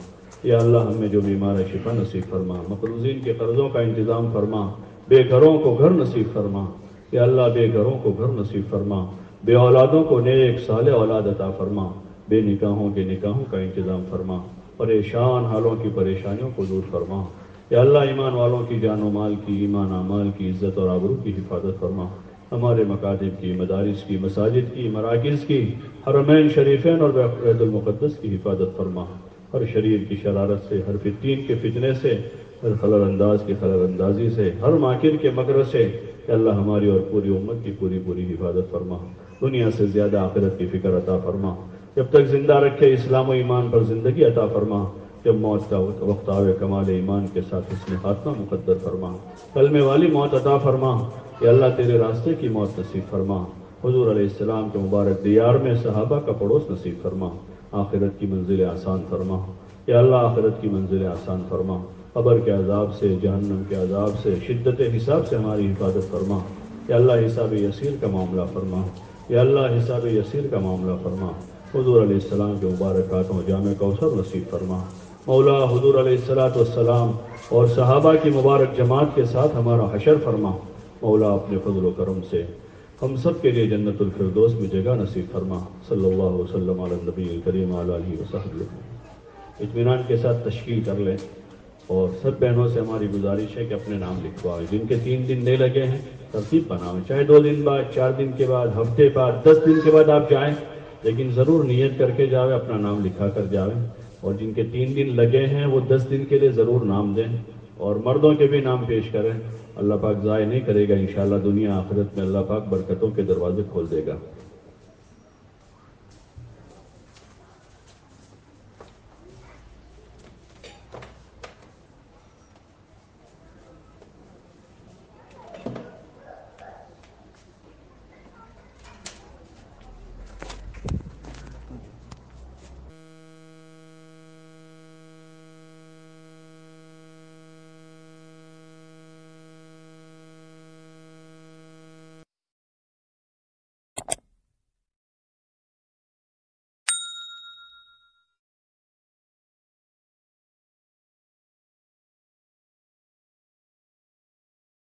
یا اللہ ہمیں جو بیمار ہے شفا نصیب فرما، مقروضین کے قرضوں کا انتظام فرما، بے گھروں کو گھر نصیب فرما، یا اللہ بے گھروں کو گھر نصیب فرما، بے اولادوں کو نیک صالح اولاد عطا فرما، بے نکاحوں کے نکاحوں کا انتظام فرما، پریشان حالوں کی پریشانیوں کو دور فرما، یا اللہ ایمان والوں کی جان و مال کی، ایمان اعمال کی، عزت اور آبرو کی حفاظت فرما، ہمارے مکاتب کی، مدارس کی، مساجد کی، مراکز کی، حرمین شریفین اور بیت المقدس کی حفاظت فرما، ہر شریر کی شرارت سے، ہر فتین کے فتنے سے، ہر خلل انداز کی خلل اندازی سے، ہر ماکر کے مکر سے، یا اللہ ہماری اور پوری امت کی پوری حفاظت فرما، دنیا سے زیادہ آخرت کی فکر عطا فرما، جب تک زندہ رکھے اسلام و ایمان پر زندگی عطا فرما، جب موت کا وقت آوے کمال ایمان کے ساتھ حسن خاتمہ مقدر فرما، کلمے والی موت عطا فرما، یا اللہ تیرے راستے کی موت نصیب فرما، حضور علیہ السلام کے مبارک دیار میں صحابہ کا پڑوس نصیب فرما، آخرت کی منزل آسان فرما، یا اللہ آخرت کی منزل آسان فرما، قبر کے عذاب سے، جہنم کے عذاب سے، شدت حساب سے ہماری حفاظت فرما، یا اللہ حساب یسیر کا معاملہ فرما، یا اللہ حساب یسیر کا معاملہ فرما، حضور علیہ السلام کے مبارک ہاتھوں جامع کوثر نصیب فرما، مولا حضور علیہ السلام اور صحابہ کی مبارک جماعت کے ساتھ ہمارا حشر فرما، مولا اپنے فضل و کرم سے ہم سب کے لیے جنت الفردوس میں جگہ نصیب فرما، صلی اللہ وسلم علی النبی الکریم وعلی آلہ وصحبہ۔ اطمینان کے ساتھ تشکیل کر لیں، اور سب بہنوں سے ہماری گزارش ہے کہ اپنے نام لکھوائیں، جن کے 3 دن نہیں لگے ہیں ترتیب بنائیں، چاہے 2 دن بعد، 4 دن کے بعد، ہفتے بعد، 10 دن کے بعد آپ جائیں، لیکن ضرور نیت کر کے جاویں، اپنا نام لکھا کر جاویں، اور جن کے 3 دن لگے ہیں وہ 10 دن کے لیے ضرور نام دیں، اور مردوں کے بھی نام پیش کریں، اللہ پاک ضائع نہیں کرے گا، انشاءاللہ دنیا آخرت میں اللہ پاک برکتوں کے دروازے کھول دے گا۔